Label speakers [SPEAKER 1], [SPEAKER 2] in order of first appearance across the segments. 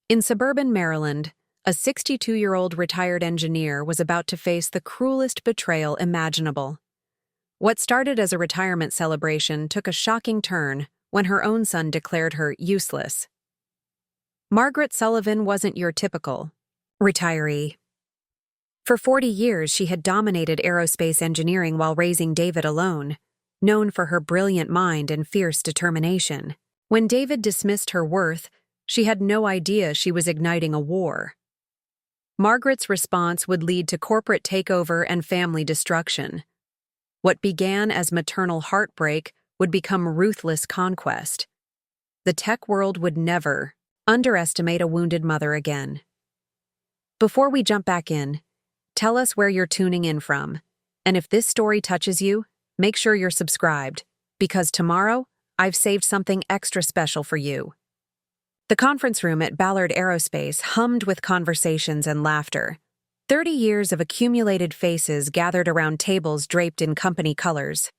[SPEAKER 1] In suburban Maryland, a 62-year-old retired engineer was about to face the cruelest betrayal imaginable. What started as a retirement celebration took a shocking turn when her own son declared her useless. Margaret Sullivan wasn't your typical retiree. For 40 years, she had dominated aerospace engineering while raising David alone, known for her brilliant mind and fierce determination. When David dismissed her worth, she had no idea she was igniting a war. Margaret's response would lead to corporate takeover and family destruction. What began as maternal heartbreak would become ruthless conquest. The tech world would never underestimate a wounded mother again. Before we jump back in, tell us where you're tuning in from, and if this story touches you, make sure you're subscribed, because tomorrow, I've saved something extra special for you. The conference room at Ballard Aerospace hummed with conversations and laughter. 30 years of accumulated faces gathered around tables draped in company colors.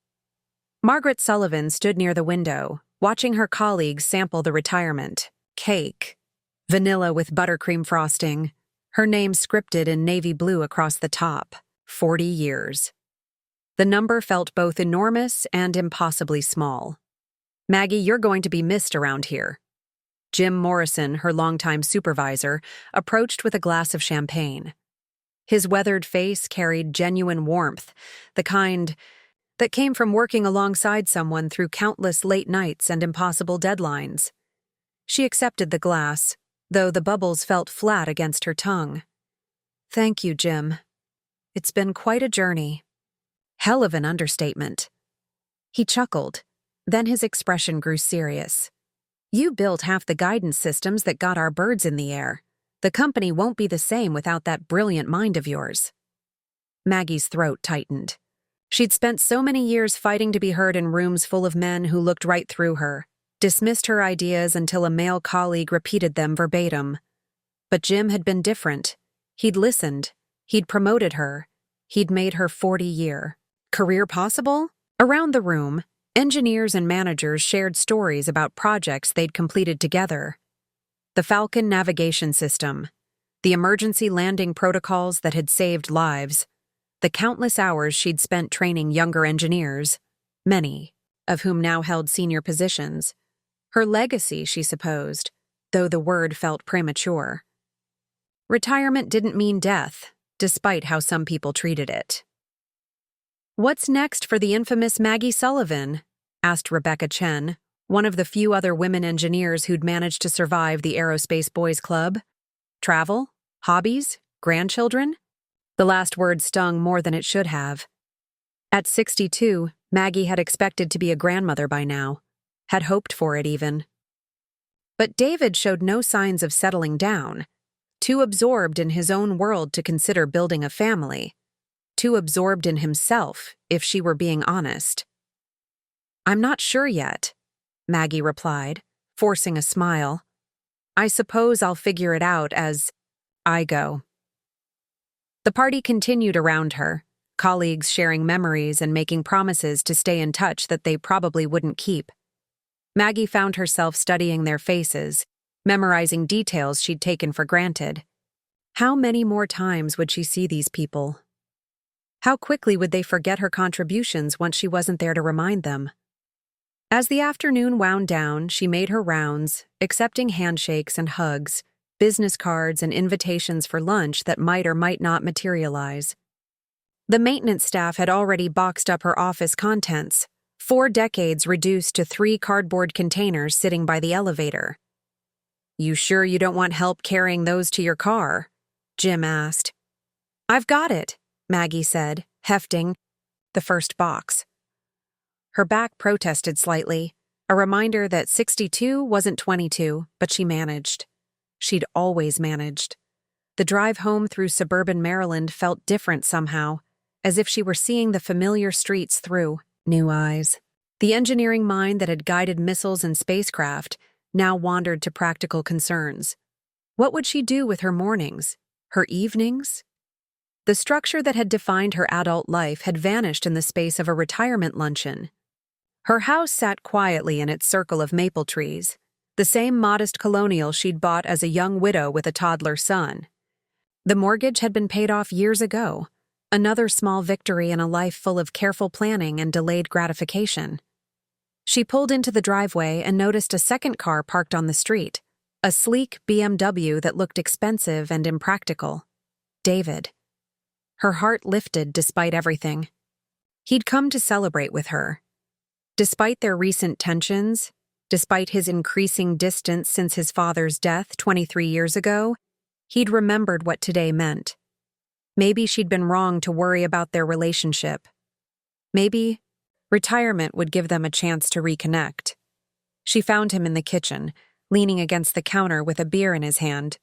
[SPEAKER 1] Margaret Sullivan stood near the window, watching her colleagues sample the retirement cake. Vanilla with buttercream frosting, her name scripted in navy blue across the top. 40 years. The number felt both enormous and impossibly small. "Maggie, you're going to be missed around here." Jim Morrison, her longtime supervisor, approached with a glass of champagne. His weathered face carried genuine warmth, the kind that came from working alongside someone through countless late nights and impossible deadlines. She accepted the glass, though the bubbles felt flat against her tongue. "Thank you, Jim. It's been quite a journey." Hell of an understatement. He chuckled, then his expression grew serious. "You built half the guidance systems that got our birds in the air. The company won't be the same without that brilliant mind of yours." Maggie's throat tightened. She'd spent so many years fighting to be heard in rooms full of men who looked right through her, dismissed her ideas until a male colleague repeated them verbatim. But Jim had been different. He'd listened. He'd promoted her. He'd made her 40-year career possible. Around the room, engineers and managers shared stories about projects they'd completed together. The Falcon navigation system, the emergency landing protocols that had saved lives, the countless hours she'd spent training younger engineers, many of whom now held senior positions. Her legacy, she supposed, though the word felt premature. Retirement didn't mean death, despite how some people treated it. "What's next for the infamous Maggie Sullivan?" asked Rebecca Chen, one of the few other women engineers who'd managed to survive the Aerospace Boys Club. "Travel? Hobbies? Grandchildren?" The last word stung more than it should have. At 62, Maggie had expected to be a grandmother by now, had hoped for it even. But David showed no signs of settling down, too absorbed in his own world to consider building a family, too absorbed in himself, if she were being honest. "I'm not sure yet," Maggie replied, forcing a smile. "I suppose I'll figure it out as I go." The party continued around her, colleagues sharing memories and making promises to stay in touch that they probably wouldn't keep. Maggie found herself studying their faces, memorizing details she'd taken for granted. How many more times would she see these people? How quickly would they forget her contributions once she wasn't there to remind them? As the afternoon wound down, she made her rounds, accepting handshakes and hugs, business cards and invitations for lunch that might or might not materialize. The maintenance staff had already boxed up her office contents, 4 decades reduced to 3 cardboard containers sitting by the elevator. "You sure you don't want help carrying those to your car?" Jim asked. "I've got it," Maggie said, hefting the first box. Her back protested slightly, a reminder that 62 wasn't 22, but she managed. She'd always managed. The drive home through suburban Maryland felt different somehow, as if she were seeing the familiar streets through new eyes. The engineering mind that had guided missiles and spacecraft now wandered to practical concerns. What would she do with her mornings, her evenings? The structure that had defined her adult life had vanished in the space of a retirement luncheon. Her house sat quietly in its circle of maple trees, the same modest colonial she'd bought as a young widow with a toddler son. The mortgage had been paid off years ago, another small victory in a life full of careful planning and delayed gratification. She pulled into the driveway and noticed a second car parked on the street, a sleek BMW that looked expensive and impractical. David. Her heart lifted despite everything. He'd come to celebrate with her. Despite their recent tensions, despite his increasing distance since his father's death 23 years ago, he'd remembered what today meant. Maybe she'd been wrong to worry about their relationship. Maybe retirement would give them a chance to reconnect. She found him in the kitchen, leaning against the counter with a beer in his hand.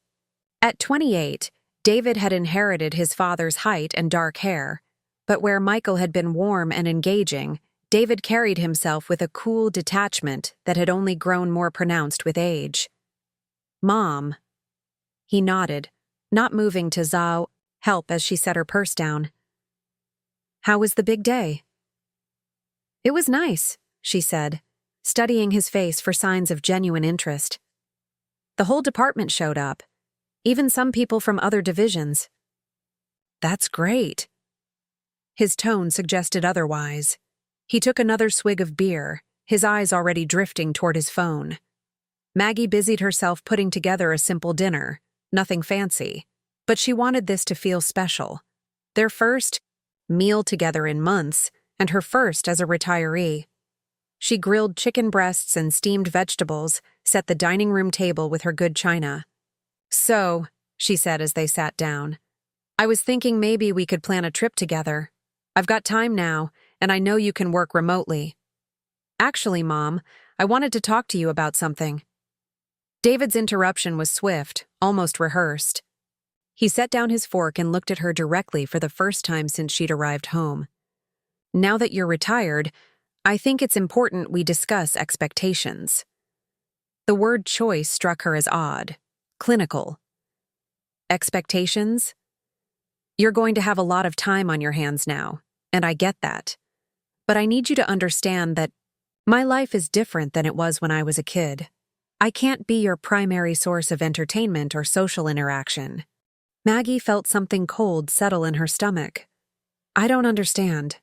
[SPEAKER 1] At 28, David had inherited his father's height and dark hair, but where Michael had been warm and engaging, David carried himself with a cool detachment that had only grown more pronounced with age. "Mom." He nodded, not moving to Zhao help as she set her purse down. "How was the big day?" "It was nice," she said, studying his face for signs of genuine interest. "The whole department showed up, even some people from other divisions." "That's great." His tone suggested otherwise. He took another swig of beer, his eyes already drifting toward his phone. Maggie busied herself putting together a simple dinner, nothing fancy, but she wanted this to feel special. Their first meal together in months, and her first as a retiree. She grilled chicken breasts and steamed vegetables, set the dining room table with her good china. "So," she said as they sat down, "I was thinking maybe we could plan a trip together. I've got time now, and I know you can work remotely." "Actually, Mom, I wanted to talk to you about something." David's interruption was swift, almost rehearsed. He set down his fork and looked at her directly for the first time since she'd arrived home. "Now that you're retired, I think it's important we discuss expectations." The word choice struck her as odd, clinical. "Expectations? You're going to have a lot of time on your hands now, and I get that. But I need you to understand that my life is different than it was when I was a kid. I can't be your primary source of entertainment or social interaction." Maggie felt something cold settle in her stomach. "I don't understand."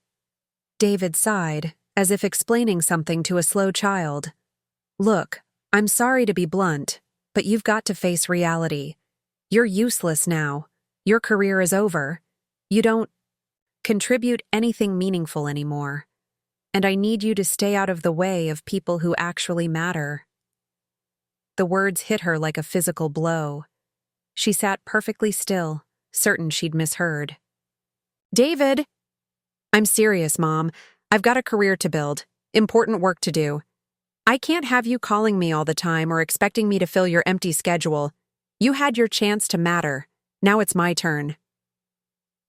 [SPEAKER 1] David sighed, as if explaining something to a slow child. "Look, I'm sorry to be blunt, but you've got to face reality. You're useless now. Your career is over. You don't contribute anything meaningful anymore. And I need you to stay out of the way of people who actually matter." The words hit her like a physical blow. She sat perfectly still, certain she'd misheard. "David!" "I'm serious, Mom. I've got a career to build, important work to do. I can't have you calling me all the time or expecting me to fill your empty schedule. You had your chance to matter. Now it's my turn."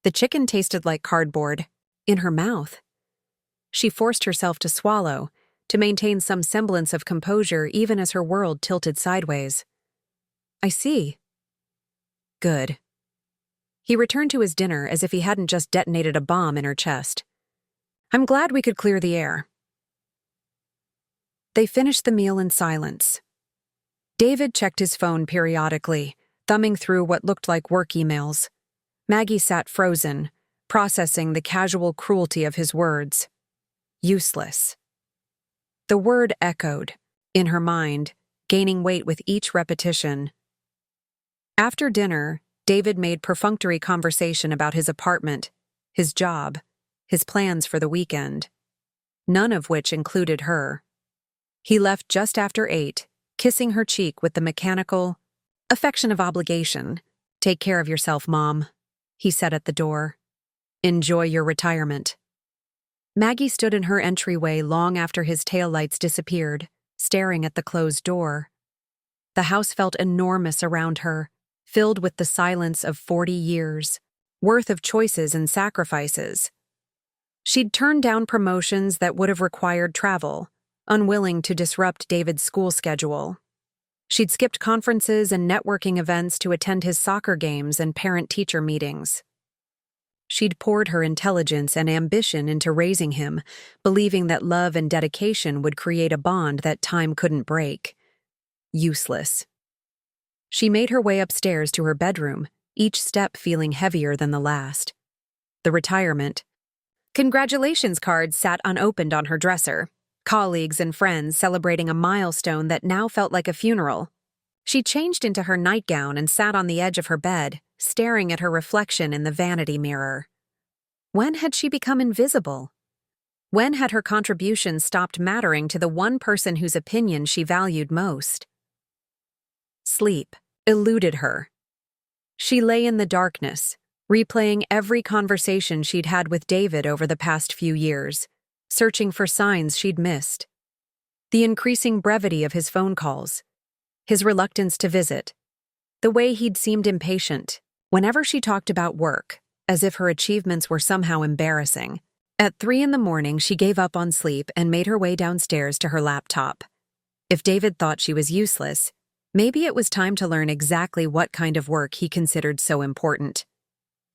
[SPEAKER 1] The chicken tasted like cardboard, in her mouth. She forced herself to swallow, to maintain some semblance of composure even as her world tilted sideways. "I see." "Good." He returned to his dinner as if he hadn't just detonated a bomb in her chest. "I'm glad we could clear the air." They finished the meal in silence. David checked his phone periodically, thumbing through what looked like work emails. Maggie sat frozen, processing the casual cruelty of his words. Useless. The word echoed, in her mind, gaining weight with each repetition. After dinner, David made perfunctory conversation about his apartment, his job, his plans for the weekend, none of which included her. He left just after 8, kissing her cheek with the mechanical affection of obligation. "Take care of yourself, Mom," he said at the door. "Enjoy your retirement." Maggie stood in her entryway long after his taillights disappeared, staring at the closed door. The house felt enormous around her, filled with the silence of 40 years, worth of choices and sacrifices. She'd turned down promotions that would have required travel, unwilling to disrupt David's school schedule. She'd skipped conferences and networking events to attend his soccer games and parent-teacher meetings. She'd poured her intelligence and ambition into raising him, believing that love and dedication would create a bond that time couldn't break. useless. She made her way upstairs to her bedroom, each step feeling heavier than the last. The retirement. Congratulations cards sat unopened on her dresser, colleagues and friends celebrating a milestone that now felt like a funeral. She changed into her nightgown and sat on the edge of her bed, staring at her reflection in the vanity mirror. When had she become invisible? When had her contribution stopped mattering to the one person whose opinion she valued most? Sleep eluded her. She lay in the darkness, replaying every conversation she'd had with David over the past few years, searching for signs she'd missed. The increasing brevity of his phone calls, his reluctance to visit, the way he'd seemed impatient whenever she talked about work, as if her achievements were somehow embarrassing. At 3 a.m, she gave up on sleep and made her way downstairs to her laptop. If David thought she was useless, maybe it was time to learn exactly what kind of work he considered so important.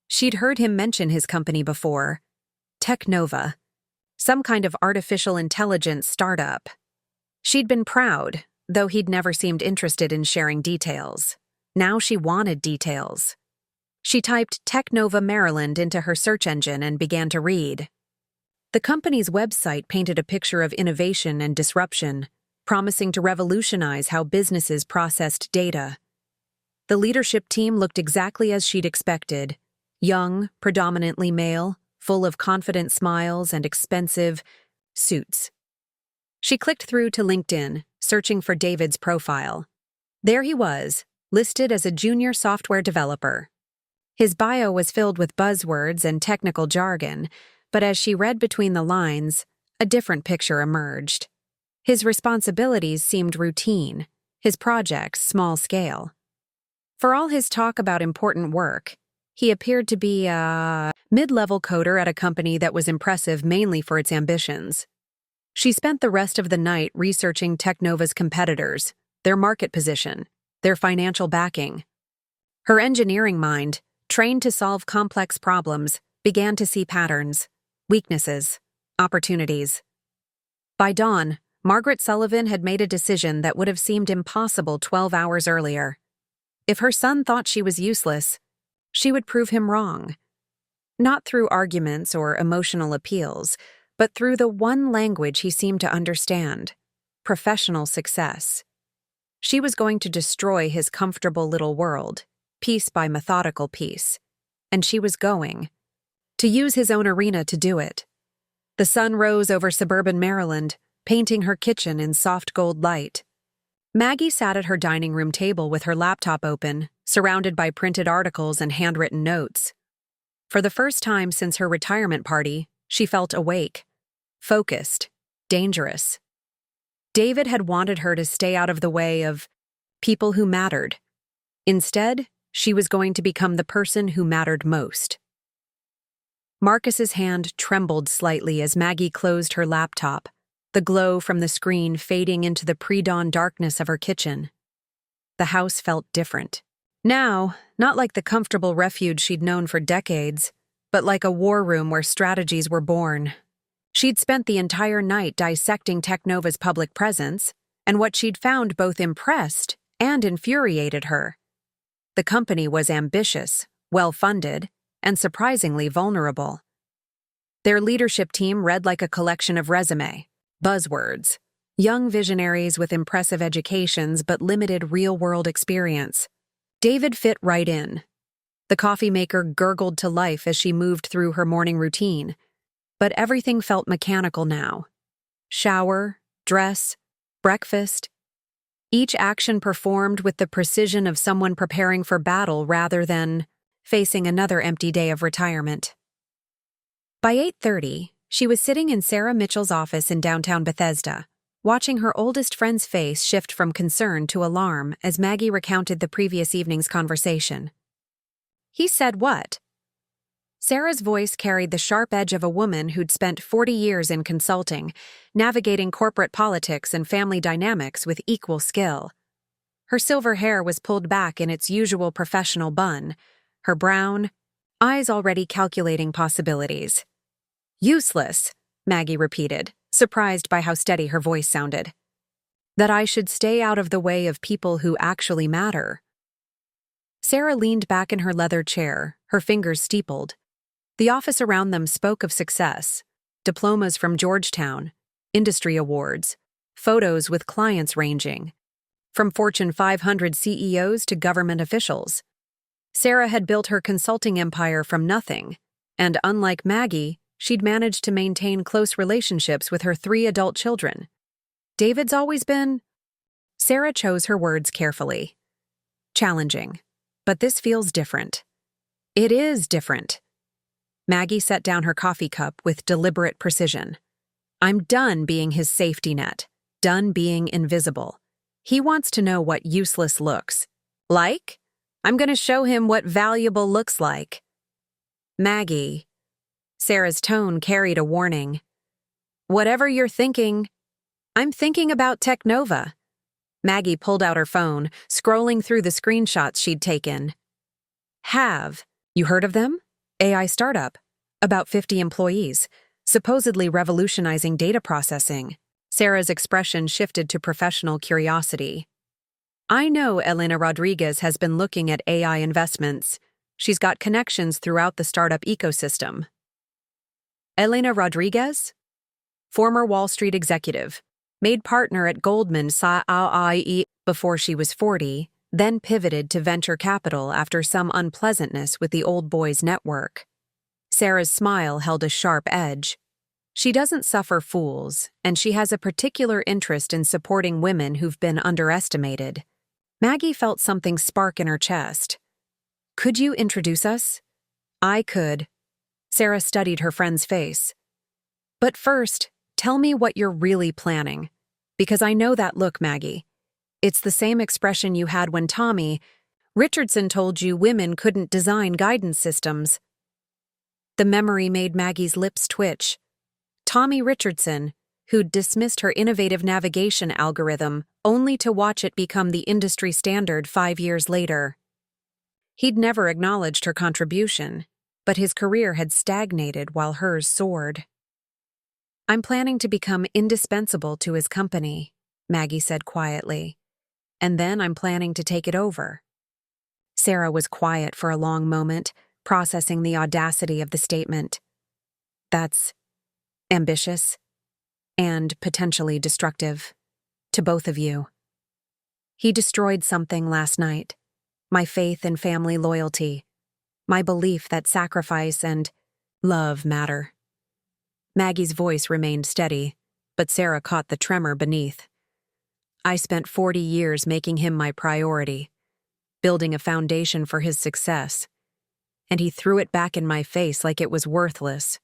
[SPEAKER 1] She'd heard him mention his company before, Technova, some kind of artificial intelligence startup. She'd been proud, though he'd never seemed interested in sharing details. Now she wanted details. She typed Technova Maryland into her search engine and began to read. The company's website painted a picture of innovation and disruption, promising to revolutionize how businesses processed data. The leadership team looked exactly as she'd expected: young, predominantly male, full of confident smiles and expensive suits. She clicked through to LinkedIn, searching for David's profile. There he was, listed as a junior software developer. His bio was filled with buzzwords and technical jargon, but as she read between the lines, a different picture emerged. His responsibilities seemed routine, his projects small-scale. For all his talk about important work, he appeared to be a mid-level coder at a company that was impressive mainly for its ambitions. She spent the rest of the night researching Technova's competitors, their market position, their financial backing. Her engineering mind, trained to solve complex problems, began to see patterns, weaknesses, opportunities. By dawn, Margaret Sullivan had made a decision that would have seemed impossible 12 hours earlier. If her son thought she was useless, she would prove him wrong. Not through arguments or emotional appeals, but through the one language he seemed to understand: professional success. She was going to destroy his comfortable little world, piece by methodical piece, and she was going to use his own arena to do it. The sun rose over suburban Maryland, painting her kitchen in soft gold light. Maggie sat at her dining room table with her laptop open, surrounded by printed articles and handwritten notes. For the first time since her retirement party, she felt awake, focused, dangerous. David had wanted her to stay out of the way of people who mattered. Instead, she was going to become the person who mattered most. Marcus's hand trembled slightly as Maggie closed her laptop, the glow from the screen fading into the pre-dawn darkness of her kitchen. The house felt different. Now, not like the comfortable refuge she'd known for decades, but like a war room where strategies were born. She'd spent the entire night dissecting Technova's public presence, and what she'd found both impressed and infuriated her. The company was ambitious, well-funded, and surprisingly vulnerable. Their leadership team read like a collection of resume, buzzwords, young visionaries with impressive educations but limited real-world experience. David fit right in. The coffee maker gurgled to life as she moved through her morning routine, but everything felt mechanical now. Shower, dress, breakfast. Each action performed with the precision of someone preparing for battle rather than facing another empty day of retirement. By 8:30, she was sitting in Sarah Mitchell's office in downtown Bethesda, watching her oldest friend's face shift from concern to alarm as Maggie recounted the previous evening's conversation. "He said what?" Sarah's voice carried the sharp edge of a woman who'd spent 40 years in consulting, navigating corporate politics and family dynamics with equal skill. Her silver hair was pulled back in its usual professional bun, her brown eyes already calculating possibilities. "Useless," Maggie repeated, surprised by how steady her voice sounded. That I should stay out of the way of people who actually matter. Sarah leaned back in her leather chair, her fingers steepled. The office around them spoke of success, diplomas from Georgetown, industry awards, photos with clients ranging from Fortune 500 CEOs to government officials. Sarah had built her consulting empire from nothing, and unlike Maggie, she'd managed to maintain close relationships with her 3 adult children. David's always been... Sarah chose her words carefully. Challenging. But this feels different. It is different. Maggie set down her coffee cup with deliberate precision. I'm done being his safety net, done being invisible. He wants to know what useless looks like. I'm going to show him what valuable looks like. Maggie. Sarah's tone carried a warning. Whatever you're thinking, I'm thinking about Technova. Maggie pulled out her phone, scrolling through the screenshots she'd taken. You heard of them? AI startup. About 50 employees, supposedly revolutionizing data processing. Sarah's expression shifted to professional curiosity. I know Elena Rodriguez has been looking at AI investments. She's got connections throughout the startup ecosystem. Elena Rodriguez? Former Wall Street executive. Made partner at Goldman Sachs before she was 40, then pivoted to venture capital after some unpleasantness with the old boys network. Sarah's smile held a sharp edge. She doesn't suffer fools, and she has a particular interest in supporting women who've been underestimated. Maggie felt something spark in her chest. Could you introduce us? I could. Sarah studied her friend's face. But first, tell me what you're really planning. Because I know that look, Maggie. It's the same expression you had when Tommy Richardson told you women couldn't design guidance systems. The memory made Maggie's lips twitch. Tommy Richardson, who'd dismissed her innovative navigation algorithm only to watch it become the industry standard 5 years later. He'd never acknowledged her contribution, but his career had stagnated while hers soared. I'm planning to become indispensable to his company, Maggie said quietly. And then I'm planning to take it over. Sarah was quiet for a long moment, processing the audacity of the statement. That's ambitious and potentially destructive to both of you. He destroyed something last night. My faith in family loyalty. My belief that sacrifice and love matter. Maggie's voice remained steady, but Sarah caught the tremor beneath. I spent 40 years making him my priority, building a foundation for his success, and he threw it back in my face like it was worthless.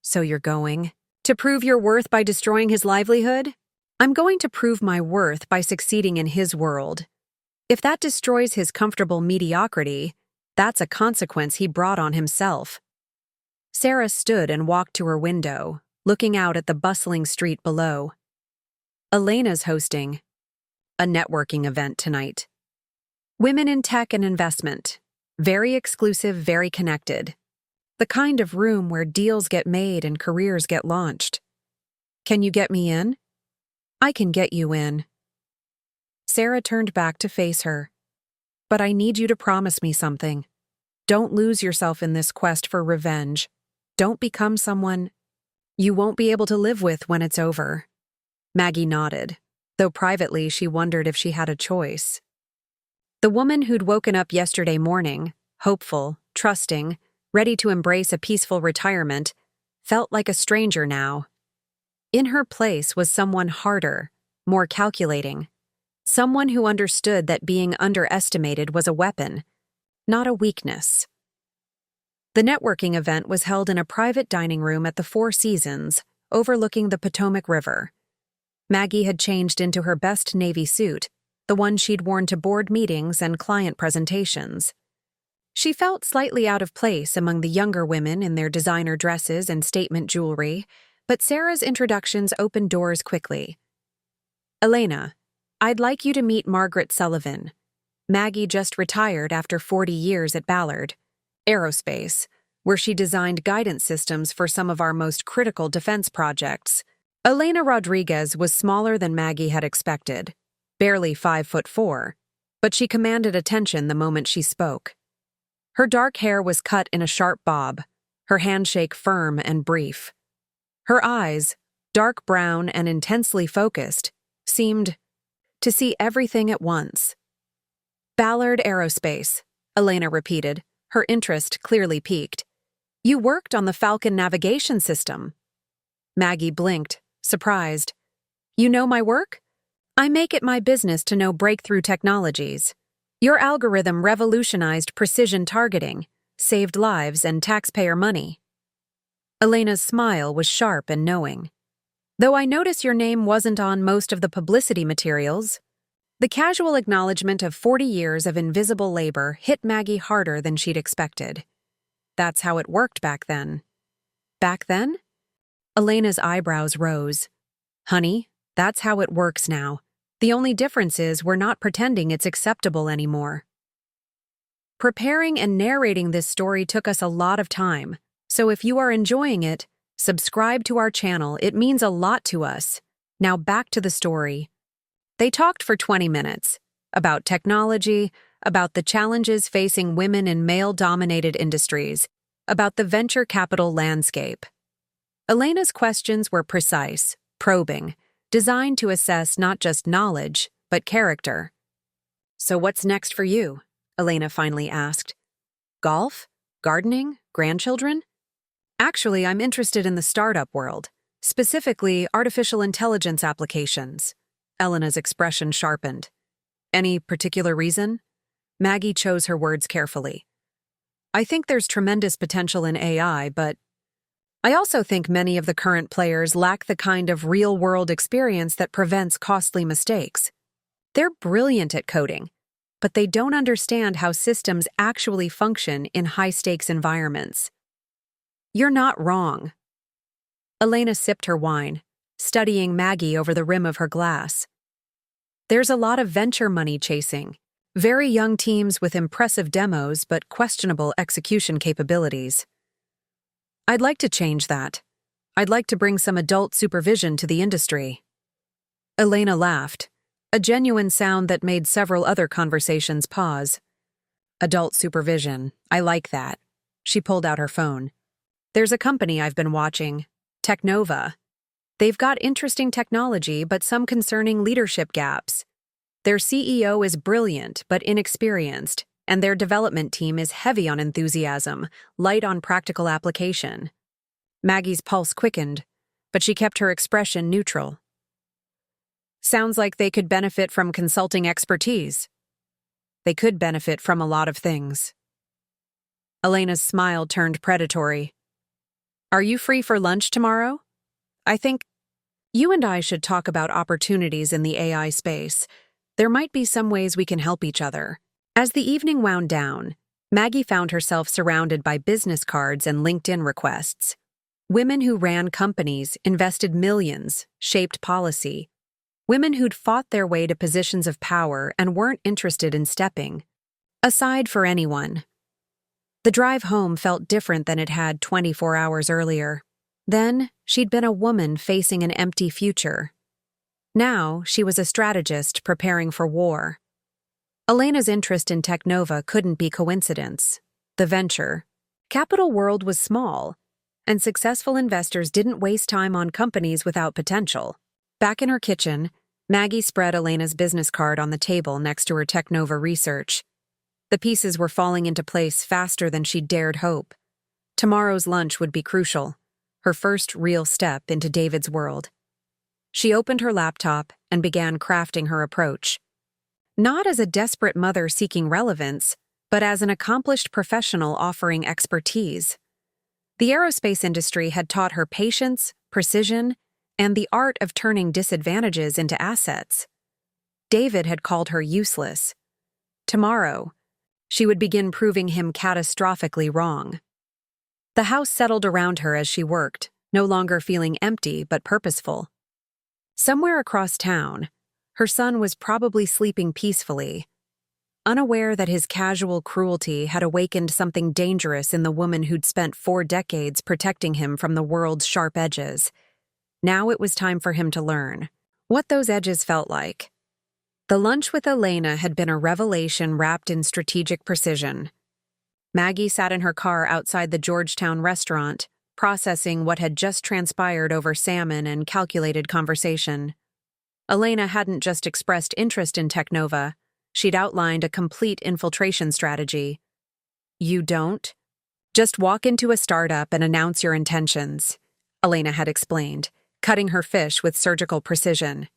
[SPEAKER 1] So you're going to prove your worth by destroying his livelihood? I'm going to prove my worth by succeeding in his world. If that destroys his comfortable mediocrity, that's a consequence he brought on himself. Sarah stood and walked to her window, looking out at the bustling street below. Elena's hosting a networking event tonight. Women in tech and investment. Very exclusive, very connected. The kind of room where deals get made and careers get launched. Can you get me in? I can get you in. Sarah turned back to face her. But I need you to promise me something. Don't lose yourself in this quest for revenge. Don't become someone you won't be able to live with when it's over. Maggie nodded, though privately she wondered if she had a choice. The woman who'd woken up yesterday morning, hopeful, trusting, ready to embrace a peaceful retirement, felt like a stranger now. In her place was someone harder, more calculating. Someone who understood that being underestimated was a weapon, not a weakness. The networking event was held in a private dining room at the Four Seasons, overlooking the Potomac River. Maggie had changed into her best navy suit, the one she'd worn to board meetings and client presentations. She felt slightly out of place among the younger women in their designer dresses and statement jewelry, but Sarah's introductions opened doors quickly. Elena, I'd like you to meet Margaret Sullivan. Maggie just retired after 40 years at Ballard Aerospace, where she designed guidance systems for some of our most critical defense projects. Elena Rodriguez was smaller than Maggie had expected, barely 5'4", but she commanded attention the moment she spoke. Her dark hair was cut in a sharp bob, her handshake firm and brief. Her eyes, dark brown and intensely focused, seemed to see everything at once. Ballard Aerospace, Elena repeated, her interest clearly piqued. You worked on the Falcon navigation system. Maggie blinked, surprised. You know my work? I make it my business to know breakthrough technologies. Your algorithm revolutionized precision targeting, saved lives and taxpayer money. Elena's smile was sharp and knowing. Though I notice your name wasn't on most of the publicity materials, the casual acknowledgement of 40 years of invisible labor hit Maggie harder than she'd expected. That's how it worked back then. Back then? Elena's eyebrows rose. Honey, that's how it works now. The only difference is we're not pretending it's acceptable anymore. Preparing and narrating this story took us a lot of time, so if you are enjoying it, subscribe to our channel. It means a lot to us. Now back to the story. They talked for 20 minutes about technology, about the challenges facing women in male-dominated industries, about the venture capital landscape. Elena's questions were precise, probing, designed to assess not just knowledge, but character. So what's next for you? Elena finally asked. Golf? Gardening? Grandchildren? Actually, I'm interested in the startup world, specifically artificial intelligence applications. Elena's expression sharpened. Any particular reason? Maggie chose her words carefully. I think there's tremendous potential in AI, but I also think many of the current players lack the kind of real-world experience that prevents costly mistakes. They're brilliant at coding, but they don't understand how systems actually function in high-stakes environments. You're not wrong. Elena sipped her wine, studying Maggie over the rim of her glass. There's a lot of venture money chasing, very young teams with impressive demos but questionable execution capabilities. I'd like to change that. I'd like to bring some adult supervision to the industry. Elena laughed, a genuine sound that made several other conversations pause. Adult supervision, I like that. She pulled out her phone. There's a company I've been watching, Technova. They've got interesting technology but some concerning leadership gaps. Their CEO is brilliant but inexperienced, and their development team is heavy on enthusiasm, light on practical application. Maggie's pulse quickened, but she kept her expression neutral. Sounds like they could benefit from consulting expertise. They could benefit from a lot of things. Elena's smile turned predatory. Are you free for lunch tomorrow? I think you and I should talk about opportunities in the AI space. There might be some ways we can help each other. As the evening wound down, Maggie found herself surrounded by business cards and LinkedIn requests. Women who ran companies, invested millions, shaped policy. Women who'd fought their way to positions of power and weren't interested in stepping aside for anyone. The drive home felt different than it had 24 hours earlier. Then, she'd been a woman facing an empty future. Now, she was a strategist preparing for war. Elena's interest in Technova couldn't be coincidence. The venture capital world was small, and successful investors didn't waste time on companies without potential. Back in her kitchen, Maggie spread Elena's business card on the table next to her Technova research. The pieces were falling into place faster than she'd dared hope. Tomorrow's lunch would be crucial, her first real step into David's world. She opened her laptop and began crafting her approach. Not as a desperate mother seeking relevance, but as an accomplished professional offering expertise. The aerospace industry had taught her patience, precision, and the art of turning disadvantages into assets. David had called her useless. Tomorrow, she would begin proving him catastrophically wrong. The house settled around her as she worked, no longer feeling empty but purposeful. Somewhere across town, her son was probably sleeping peacefully, unaware that his casual cruelty had awakened something dangerous in the woman who'd spent 4 decades protecting him from the world's sharp edges. Now it was time for him to learn what those edges felt like. The lunch with Elena had been a revelation wrapped in strategic precision. Maggie sat in her car outside the Georgetown restaurant, processing what had just transpired over salmon and calculated conversation. Elena hadn't just expressed interest in Teknova, she'd outlined a complete infiltration strategy. "You don't? Just walk into a startup and announce your intentions," Elena had explained, cutting her fish with surgical precision.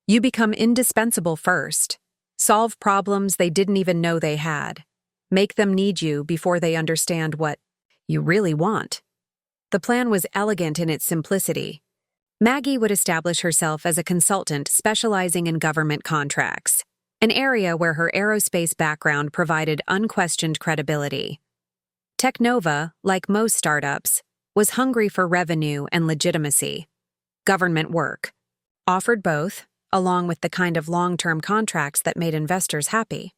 [SPEAKER 1] "You become indispensable first. Solve problems they didn't even know they had. Make them need you before they understand what you really want." The plan was elegant in its simplicity. Maggie would establish herself as a consultant specializing in government contracts, an area where her aerospace background provided unquestioned credibility. Teknova, like most startups, was hungry for revenue and legitimacy. Government work offered both, along with the kind of long-term contracts that made investors happy.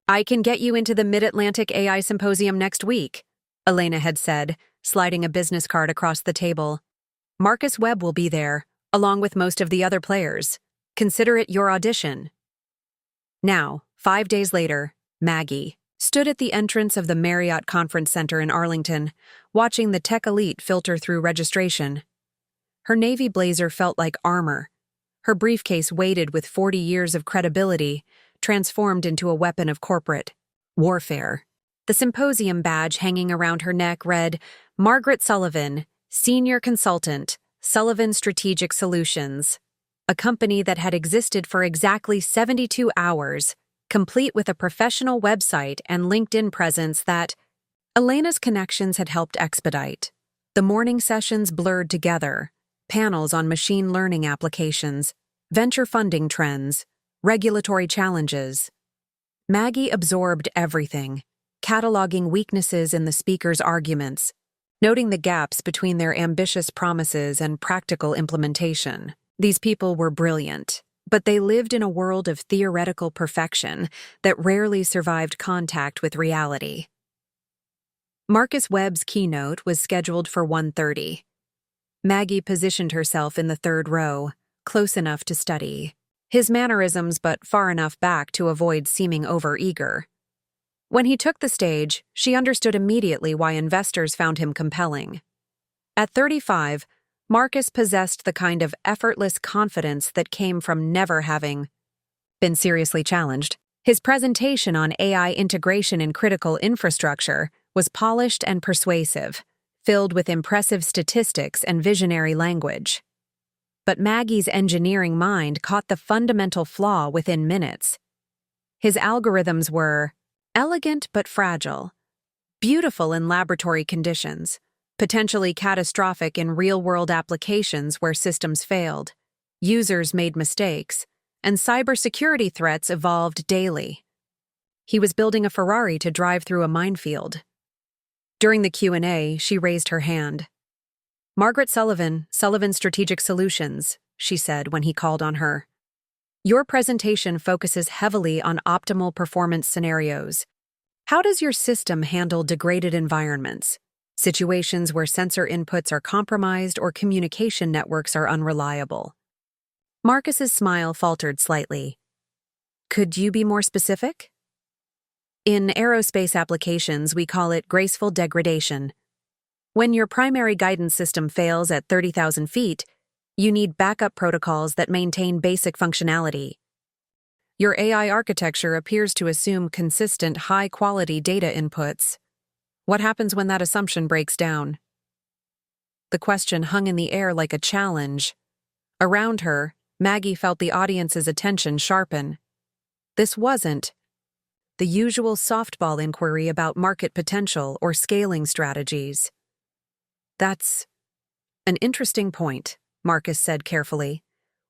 [SPEAKER 1] "I can get you into the Mid-Atlantic AI Symposium next week," Elena had said, sliding a business card across the table. "Marcus Webb will be there, along with most of the other players. Consider it your audition." Now, 5 days later, Maggie stood at the entrance of the Marriott Conference Center in Arlington, watching the tech elite filter through registration. Her navy blazer felt like armor. Her briefcase weighted with 40 years of credibility, transformed into a weapon of corporate warfare. The symposium badge hanging around her neck read, "Margaret Sullivan, Senior Consultant, Sullivan Strategic Solutions," a company that had existed for exactly 72 hours, complete with a professional website and LinkedIn presence that Elena's connections had helped expedite. The morning sessions blurred together, panels on machine learning applications, venture funding trends, regulatory challenges. Maggie absorbed everything, cataloging weaknesses in the speakers' arguments, noting the gaps between their ambitious promises and practical implementation. These people were brilliant, but they lived in a world of theoretical perfection that rarely survived contact with reality. Marcus Webb's keynote was scheduled for 1:30. Maggie positioned herself in the third row, close enough to study his mannerisms but far enough back to avoid seeming overeager. When he took the stage, she understood immediately why investors found him compelling. At 35, Marcus possessed the kind of effortless confidence that came from never having been seriously challenged. His presentation on AI integration in critical infrastructure was polished and persuasive, filled with impressive statistics and visionary language. But Maggie's engineering mind caught the fundamental flaw within minutes. His algorithms were elegant but fragile, beautiful in laboratory conditions, potentially catastrophic in real-world applications where systems failed, users made mistakes, and cybersecurity threats evolved daily. He was building a Ferrari to drive through a minefield. During the Q&A, she raised her hand. "Margaret Sullivan, Sullivan Strategic Solutions," she said when he called on her. "Your presentation focuses heavily on optimal performance scenarios. How does your system handle degraded environments, situations where sensor inputs are compromised or communication networks are unreliable?" Marcus's smile faltered slightly. "Could you be more specific?" "In aerospace applications, we call it graceful degradation. When your primary guidance system fails at 30,000 feet, you need backup protocols that maintain basic functionality. Your AI architecture appears to assume consistent, high-quality data inputs. What happens when that assumption breaks down?" The question hung in the air like a challenge. Around her, Maggie felt the audience's attention sharpen. This wasn't the usual softball inquiry about market potential or scaling strategies. "That's an interesting point," Marcus said carefully.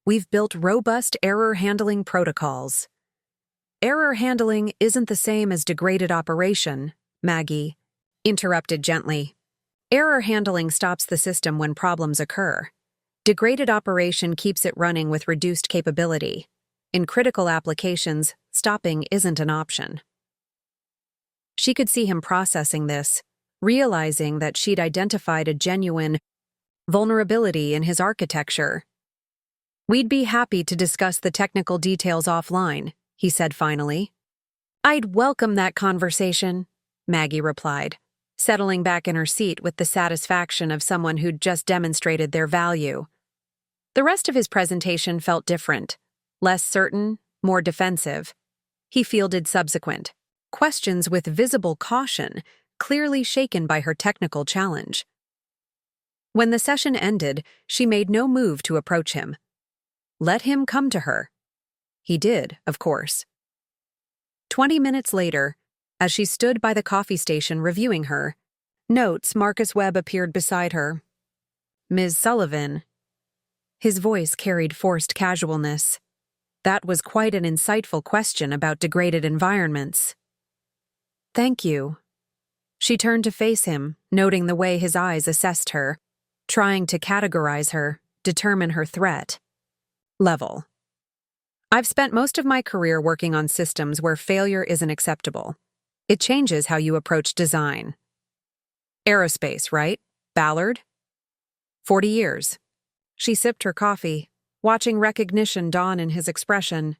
[SPEAKER 1] "We've built robust error-handling protocols." "Error handling isn't the same as degraded operation," Maggie interrupted gently. "Error handling stops the system when problems occur. Degraded operation keeps it running with reduced capability. In critical applications, stopping isn't an option." She could see him processing this, realizing that she'd identified a genuine vulnerability in his architecture. "We'd be happy to discuss the technical details offline," he said finally. "I'd welcome that conversation," Maggie replied, settling back in her seat with the satisfaction of someone who'd just demonstrated their value. The rest of his presentation felt different, less certain, more defensive. He fielded subsequent questions with visible caution, clearly shaken by her technical challenge. When the session ended, she made no move to approach him. Let him come to her. He did, of course. 20 minutes later, as she stood by the coffee station reviewing her notes, Marcus Webb appeared beside her. "Ms. Sullivan." His voice carried forced casualness. That was quite an insightful question about degraded environments. "Thank you." She turned to face him, noting the way his eyes assessed her, trying to categorize her, determine her threat level. "I've spent most of my career working on systems where failure isn't acceptable. It changes how you approach design." "Aerospace, right? Ballard?" 40 years. She sipped her coffee, watching recognition dawn in his expression.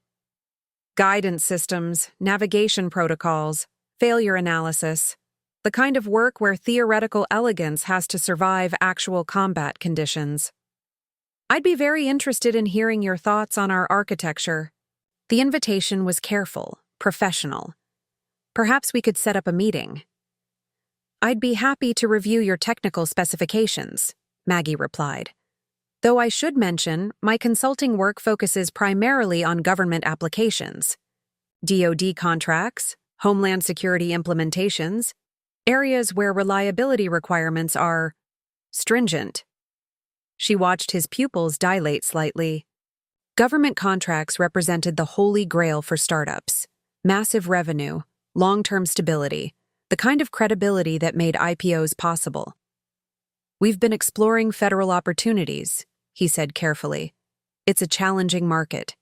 [SPEAKER 1] "Guidance systems, navigation protocols, failure analysis. The kind of work where theoretical elegance has to survive actual combat conditions. I'd be very interested in hearing your thoughts on our architecture." The invitation was careful, professional. "Perhaps we could set up a meeting." "I'd be happy to review your technical specifications," Maggie replied. "Though I should mention, my consulting work focuses primarily on government applications. DoD contracts, Homeland Security implementations, areas where reliability requirements are stringent." She watched his pupils dilate slightly. Government contracts represented the holy grail for startups. Massive revenue, long-term stability, the kind of credibility that made IPOs possible. "We've been exploring federal opportunities," he said carefully. "It's a challenging market.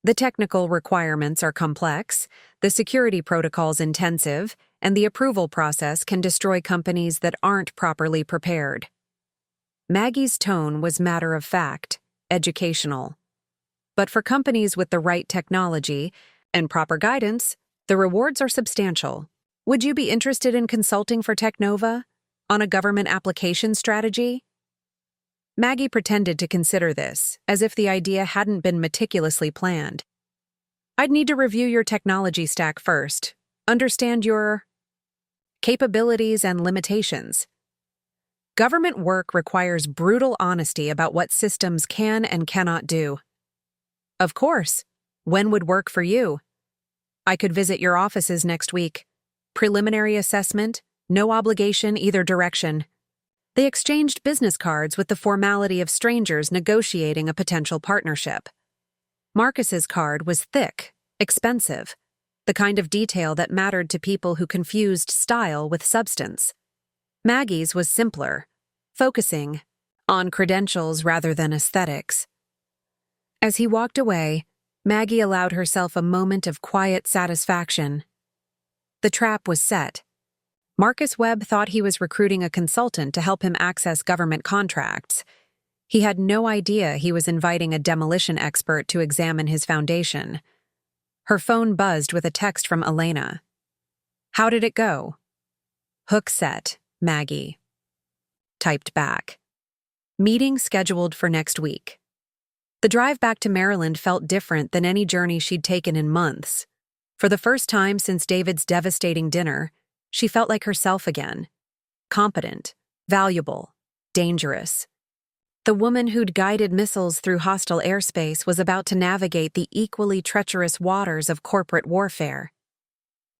[SPEAKER 1] The technical requirements are complex, the security protocols intensive, and the approval process can destroy companies that aren't properly prepared." Maggie's tone was matter-of-fact, educational. But for companies with the right technology and proper guidance, the rewards are substantial. "Would you be interested in consulting for Teknova on a government application strategy?" Maggie pretended to consider this, as if the idea hadn't been meticulously planned. "I'd need to review your technology stack first, understand your capabilities and limitations. Government work requires brutal honesty about what systems can and cannot do." "Of course. When would work for you?" "I could visit your offices next week. Preliminary assessment, no obligation either direction." They exchanged business cards with the formality of strangers negotiating a potential partnership. Marcus's card was thick, expensive, the kind of detail that mattered to people who confused style with substance. Maggie's was simpler, focusing on credentials rather than aesthetics. As he walked away, Maggie allowed herself a moment of quiet satisfaction. The trap was set. Marcus Webb thought he was recruiting a consultant to help him access government contracts. He had no idea he was inviting a demolition expert to examine his foundation. Her phone buzzed with a text from Elena. "How did it go?" "Hook set, Maggie." Typed back. "Meeting scheduled for next week." The drive back to Maryland felt different than any journey she'd taken in months. For the first time since David's devastating dinner, she felt like herself again. Competent, valuable, dangerous. The woman who'd guided missiles through hostile airspace was about to navigate the equally treacherous waters of corporate warfare.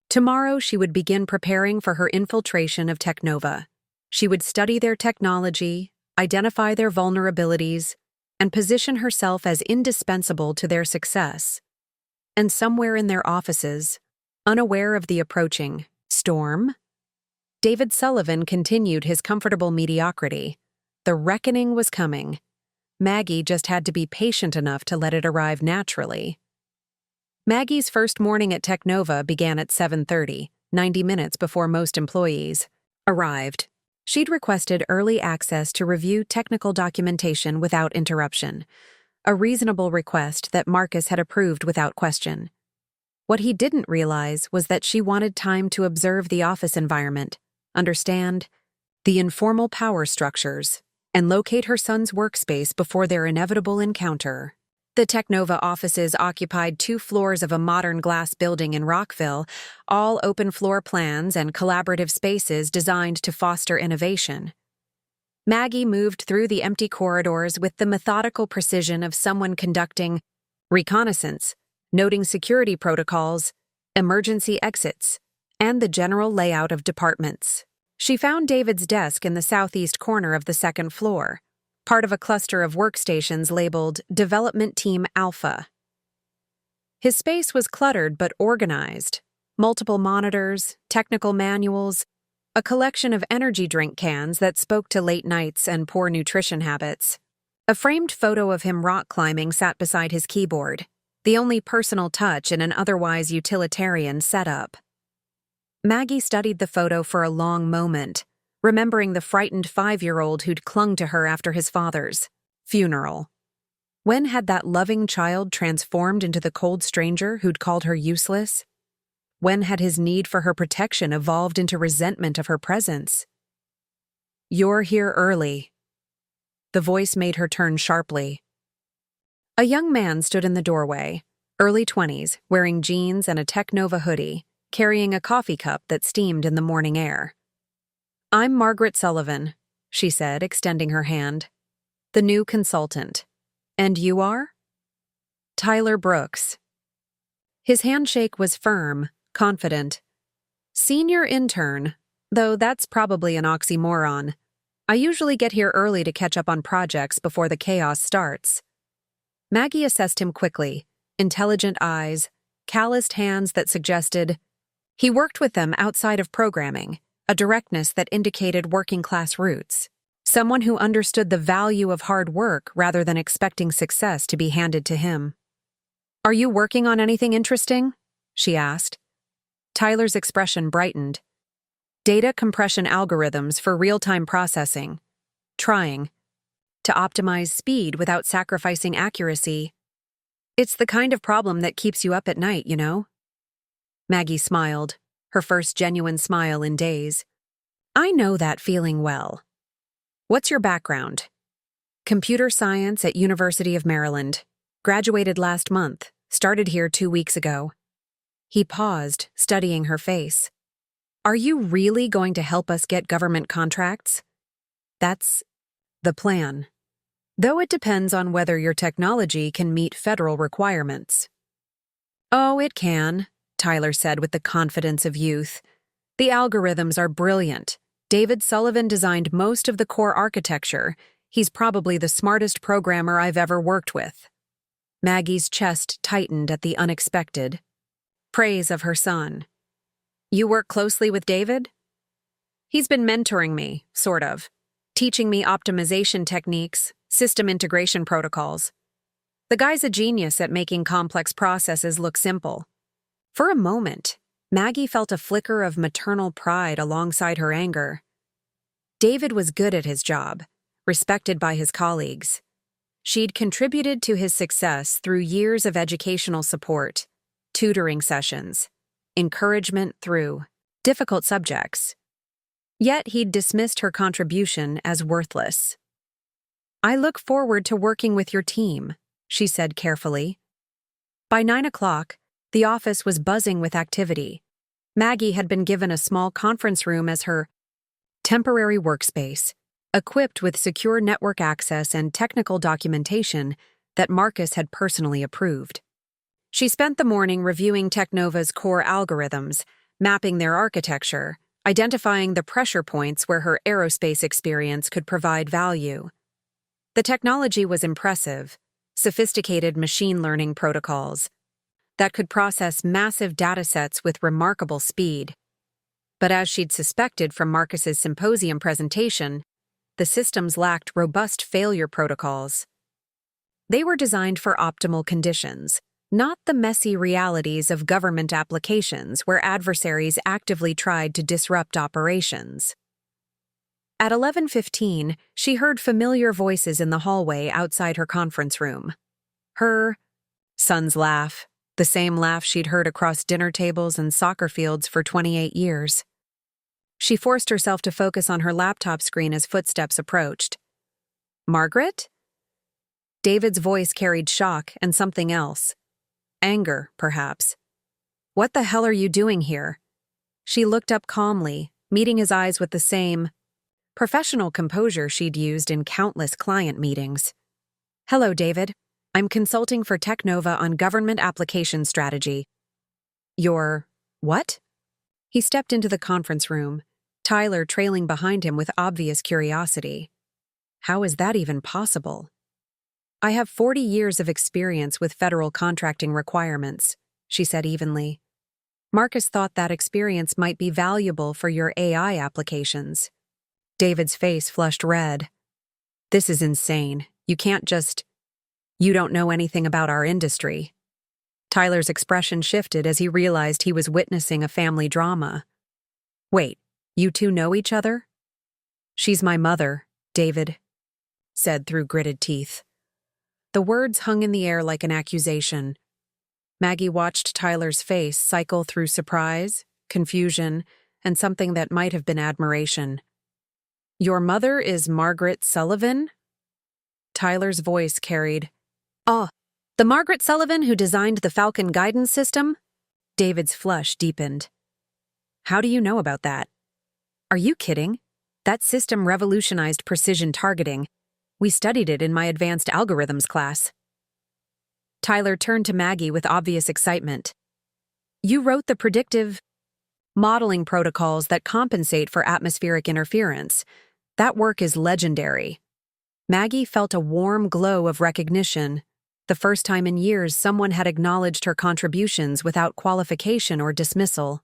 [SPEAKER 1] Tomorrow she would begin preparing for her infiltration of Teknova. She would study their technology, identify their vulnerabilities, and position herself as indispensable to their success. And somewhere in their offices, unaware of the approaching storm, David Sullivan continued his comfortable mediocrity. The reckoning was coming. Maggie just had to be patient enough to let it arrive naturally. Maggie's first morning at Teknova began at 7:30, 90 minutes before most employees arrived. She'd requested early access to review technical documentation without interruption, a reasonable request that Marcus had approved without question. What he didn't realize was that she wanted time to observe the office environment, understand the informal power structures, and locate her son's workspace before their inevitable encounter. The Technova offices occupied 2 floors of a modern glass building in Rockville, all open floor plans and collaborative spaces designed to foster innovation. Maggie moved through the empty corridors with the methodical precision of someone conducting reconnaissance, noting security protocols, emergency exits, and the general layout of departments. She found David's desk in the southeast corner of the 2nd floor, part of a cluster of workstations labeled Development Team Alpha. His space was cluttered but organized. Multiple monitors, technical manuals, a collection of energy drink cans that spoke to late nights and poor nutrition habits. A framed photo of him rock climbing sat beside his keyboard, the only personal touch in an otherwise utilitarian setup. Maggie studied the photo for a long moment, remembering the frightened 5-year-old who'd clung to her after his father's funeral. When had that loving child transformed into the cold stranger who'd called her useless? When had his need for her protection evolved into resentment of her presence? "You're here early." The voice made her turn sharply. A young man stood in the doorway, early 20s, wearing jeans and a Technova hoodie, carrying a coffee cup that steamed in the morning air. "I'm Margaret Sullivan," she said, extending her hand. "The new consultant. And you are?" "Tyler Brooks." His handshake was firm, confident. "Senior intern, though that's probably an oxymoron. I usually get here early to catch up on projects before the chaos starts." Maggie assessed him quickly, intelligent eyes, calloused hands that suggested he worked with them outside of programming, a directness that indicated working-class roots. Someone who understood the value of hard work rather than expecting success to be handed to him. "Are you working on anything interesting?" she asked. Tyler's expression brightened. "Data compression algorithms for real-time processing. Trying to optimize speed without sacrificing accuracy. It's the kind of problem that keeps you up at night, you know?" Maggie smiled, her first genuine smile in days. "I know that feeling well. What's your background?" "Computer science at University of Maryland. Graduated last month, started here 2 weeks ago." He paused, studying her face. "Are you really going to help us get government contracts?" "That's the plan. Though it depends on whether your technology can meet federal requirements." "Oh, it can," Tyler said with the confidence of youth. "The algorithms are brilliant. David Sullivan designed most of the core architecture. He's probably the smartest programmer I've ever worked with." Maggie's chest tightened at the unexpected. Praise of her son. "You work closely with David?" "He's been mentoring me, sort of. Teaching me optimization techniques, system integration protocols. The guy's a genius at making complex processes look simple." For a moment, Maggie felt a flicker of maternal pride alongside her anger. David was good at his job, respected by his colleagues. She'd contributed to his success through years of educational support, tutoring sessions, encouragement through difficult subjects. Yet he'd dismissed her contribution as worthless. "I look forward to working with your team," she said carefully. By 9 o'clock, the office was buzzing with activity. Maggie had been given a small conference room as her temporary workspace, equipped with secure network access and technical documentation that Marcus had personally approved. She spent the morning reviewing Technova's core algorithms, mapping their architecture, identifying the pressure points where her aerospace experience could provide value. The technology was impressive, sophisticated machine learning protocols that could process massive datasets with remarkable speed. But as she'd suspected from Marcus's symposium presentation, the systems lacked robust failure protocols. They were designed for optimal conditions, not the messy realities of government applications where adversaries actively tried to disrupt operations. At 11:15, she heard familiar voices in the hallway outside her conference room. Her son's laugh, the same laugh she'd heard across dinner tables and soccer fields for 28 years. She forced herself to focus on her laptop screen as footsteps approached. Margaret? David's voice carried shock and something else. Anger, perhaps. What the hell are you doing here? She looked up calmly, meeting his eyes with the same professional composure she'd used in countless client meetings. Hello, David. I'm consulting for Technova on government application strategy. Your what? He stepped into the conference room, Tyler trailing behind him with obvious curiosity. How is that even possible? I have 40 years of experience with federal contracting requirements, she said evenly. Marcus thought that experience might be valuable for your AI applications. David's face flushed red. This is insane. You don't know anything about our industry. Tyler's expression shifted as he realized he was witnessing a family drama. Wait, you two know each other? She's my mother, David said through gritted teeth. The words hung in the air like an accusation. Maggie watched Tyler's face cycle through surprise, confusion, and something that might have been admiration. Your mother is Margaret Sullivan? Tyler's voice carried, "Oh, the Margaret Sullivan who designed the Falcon guidance system?" David's flush deepened. How do you know about that? Are you kidding? That system revolutionized precision targeting. We studied it in my advanced algorithms class. Tyler turned to Maggie with obvious excitement. You wrote the predictive modeling protocols that compensate for atmospheric interference. That work is legendary. Maggie felt a warm glow of recognition, the first time in years someone had acknowledged her contributions without qualification or dismissal.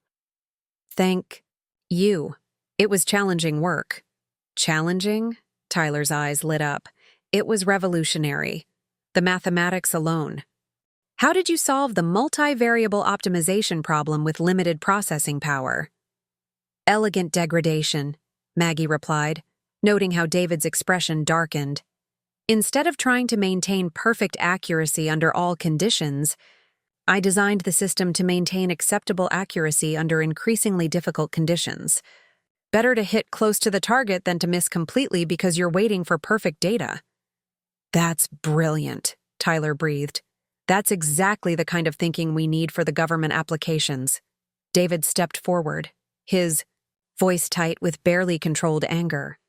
[SPEAKER 1] Thank you. It was challenging work. Challenging? Tyler's eyes lit up. It was revolutionary. The mathematics alone. How did you solve the multivariable optimization problem with limited processing power? Elegant degradation, Maggie replied, noting how David's expression darkened. Instead of trying to maintain perfect accuracy under all conditions, I designed the system to maintain acceptable accuracy under increasingly difficult conditions. Better to hit close to the target than to miss completely because you're waiting for perfect data. That's brilliant, Tyler breathed. That's exactly the kind of thinking we need for the government applications. David stepped forward, his voice tight with barely controlled anger.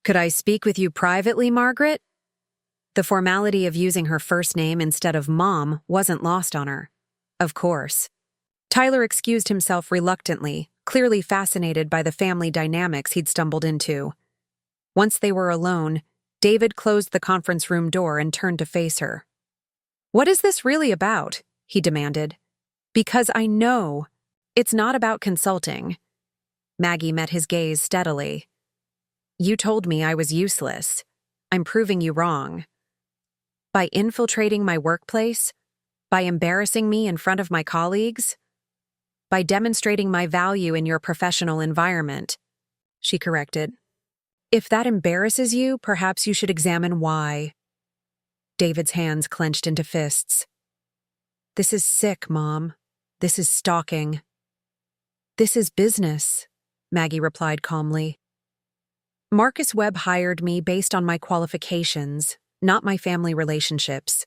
[SPEAKER 1] Could I speak with you privately, Margaret? The formality of using her first name instead of Mom wasn't lost on her. Of course. Tyler excused himself reluctantly, clearly fascinated by the family dynamics he'd stumbled into. Once they were alone, David closed the conference room door and turned to face her. What is this really about? He demanded. Because I know it's not about consulting. Maggie met his gaze steadily. You told me I was useless. I'm proving you wrong. By infiltrating my workplace? By embarrassing me in front of my colleagues? By demonstrating my value in your professional environment, she corrected. If that embarrasses you, perhaps you should examine why. David's hands clenched into fists. This is sick, Mom. This is stalking. This is business, Maggie replied calmly. Marcus Webb hired me based on my qualifications, not my family relationships.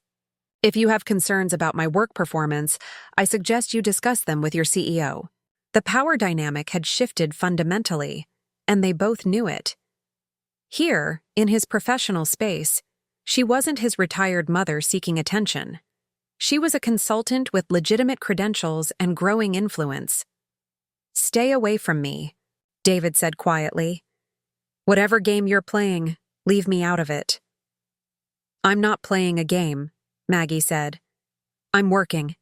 [SPEAKER 1] If you have concerns about my work performance, I suggest you discuss them with your CEO. The power dynamic had shifted fundamentally, and they both knew it. Here, in his professional space, she wasn't his retired mother seeking attention. She was a consultant with legitimate credentials and growing influence. Stay away from me, David said quietly. Whatever game you're playing, leave me out of it. I'm not playing a game, Maggie said. I'm working.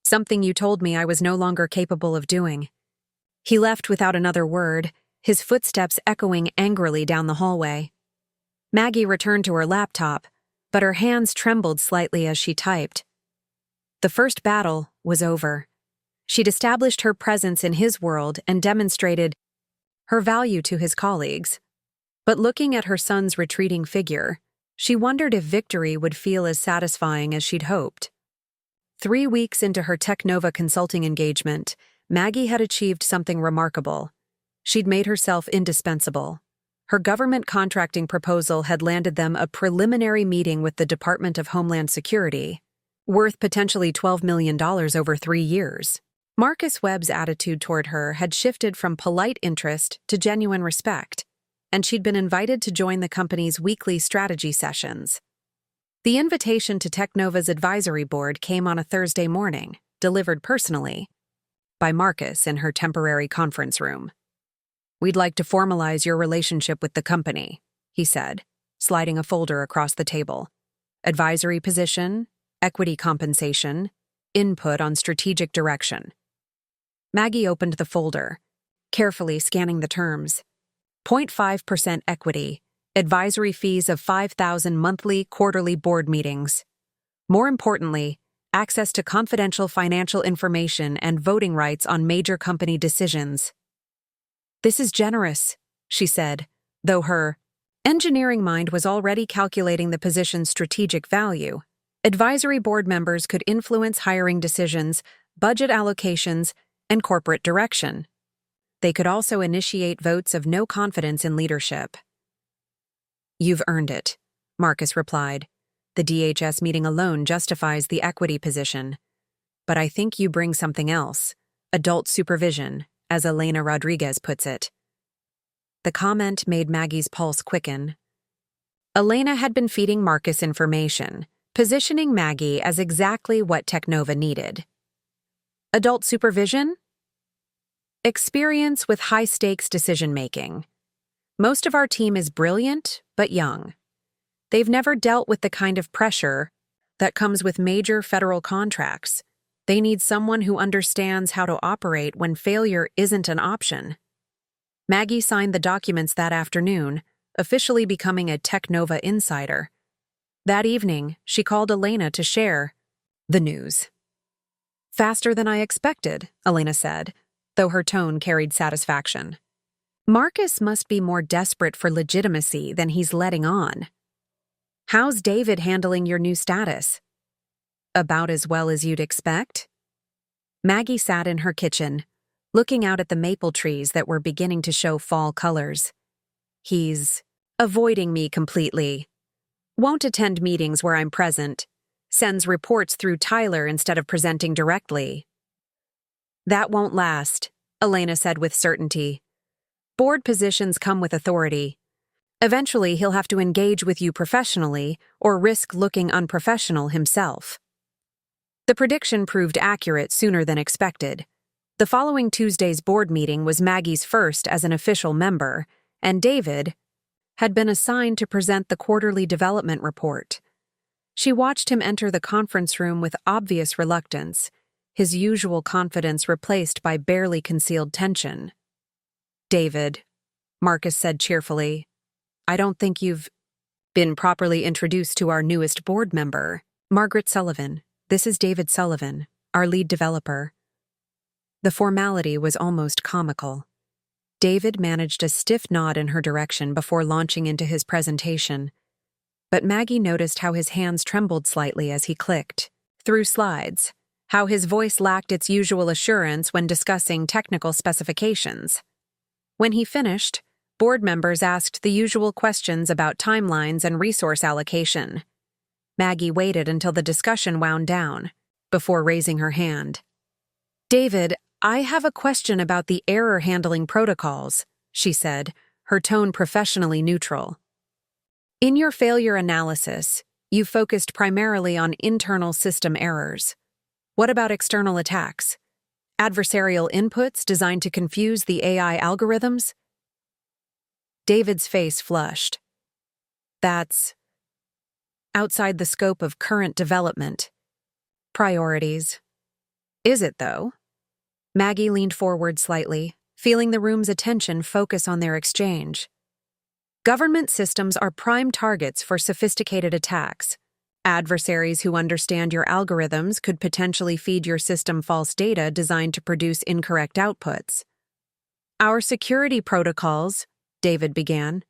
[SPEAKER 1] Something you told me I was no longer capable of doing. He left without another word, his footsteps echoing angrily down the hallway. Maggie returned to her laptop, but her hands trembled slightly as she typed. The first battle was over. She'd established her presence in his world and demonstrated her value to his colleagues. But looking at her son's retreating figure, she wondered if victory would feel as satisfying as she'd hoped. 3 weeks into her Technova consulting engagement, Maggie had achieved something remarkable. She'd made herself indispensable. Her government contracting proposal had landed them a preliminary meeting with the Department of Homeland Security, worth potentially $12 million over 3 years. Marcus Webb's attitude toward her had shifted from polite interest to genuine respect, and she'd been invited to join the company's weekly strategy sessions. The invitation to Technova's advisory board came on a Thursday morning, delivered personally by Marcus in her temporary conference room. "We'd like to formalize your relationship with the company," he said, sliding a folder across the table. "Advisory position, equity compensation, input on strategic direction." Maggie opened the folder, carefully scanning the terms. 0.5% equity, advisory fees of 5,000 monthly, quarterly board meetings. More importantly, access to confidential financial information and voting rights on major company decisions. "This is generous," she said, though her engineering mind was already calculating the position's strategic value. Advisory board members could influence hiring decisions, budget allocations, and corporate direction. They could also initiate votes of no confidence in leadership. "You've earned it," Marcus replied. "The DHS meeting alone justifies the equity position. But I think you bring something else, adult supervision, as Elena Rodriguez puts it." The comment made Maggie's pulse quicken. Elena had been feeding Marcus information, positioning Maggie as exactly what Technova needed. Adult supervision? Experience with high-stakes decision-making. Most of our team is brilliant, but young. They've never dealt with the kind of pressure that comes with major federal contracts. They need someone who understands how to operate when failure isn't an option. Maggie signed the documents that afternoon, officially becoming a Technova insider. That evening, she called Elena to share the news. "Faster than I expected," Elena said, though her tone carried satisfaction. "Marcus must be more desperate for legitimacy than he's letting on. How's David handling your new status?" "About as well as you'd expect." Maggie sat in her kitchen, looking out at the maple trees that were beginning to show fall colors. "He's avoiding me completely. Won't attend meetings where I'm present. Sends reports through Tyler instead of presenting directly." "That won't last," Elena said with certainty. "Board positions come with authority. Eventually, he'll have to engage with you professionally or risk looking unprofessional himself." The prediction proved accurate sooner than expected. The following Tuesday's board meeting was Maggie's first as an official member, and David had been assigned to present the quarterly development report. She watched him enter the conference room with obvious reluctance, his usual confidence replaced by barely concealed tension. "David," Marcus said cheerfully, "I don't think you've been properly introduced to our newest board member, Margaret Sullivan. This is David Sullivan, our lead developer." The formality was almost comical. David managed a stiff nod in her direction before launching into his presentation, but Maggie noticed how his hands trembled slightly as he clicked through slides, how his voice lacked its usual assurance when discussing technical specifications. When he finished, board members asked the usual questions about timelines and resource allocation. Maggie waited until the discussion wound down, before raising her hand. "David, I have a question about the error handling protocols," she said, her tone professionally neutral. "In your failure analysis, you focused primarily on internal system errors. What about external attacks? Adversarial inputs designed to confuse the AI algorithms?" David's face flushed. "That's outside the scope of current development priorities." "Is it, though?" Maggie leaned forward slightly, feeling the room's attention focus on their exchange. "Government systems are prime targets for sophisticated attacks. Adversaries who understand your algorithms could potentially feed your system false data designed to produce incorrect outputs. Our security protocols," David began.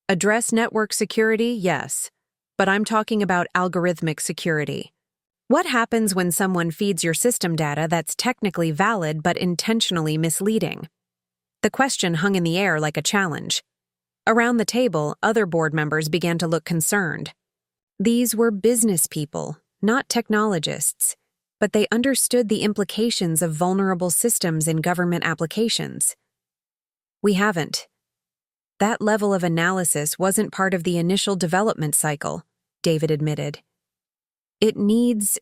[SPEAKER 1] Address network security, yes. But I'm talking about algorithmic security. What happens when someone feeds your system data that's technically valid but intentionally misleading? The question hung in the air like a challenge. Around the table, other board members began to look concerned. These were business people, not technologists, but they understood the implications of vulnerable systems in government applications. We haven't. That level of analysis wasn't part of the initial development cycle, David admitted. It needs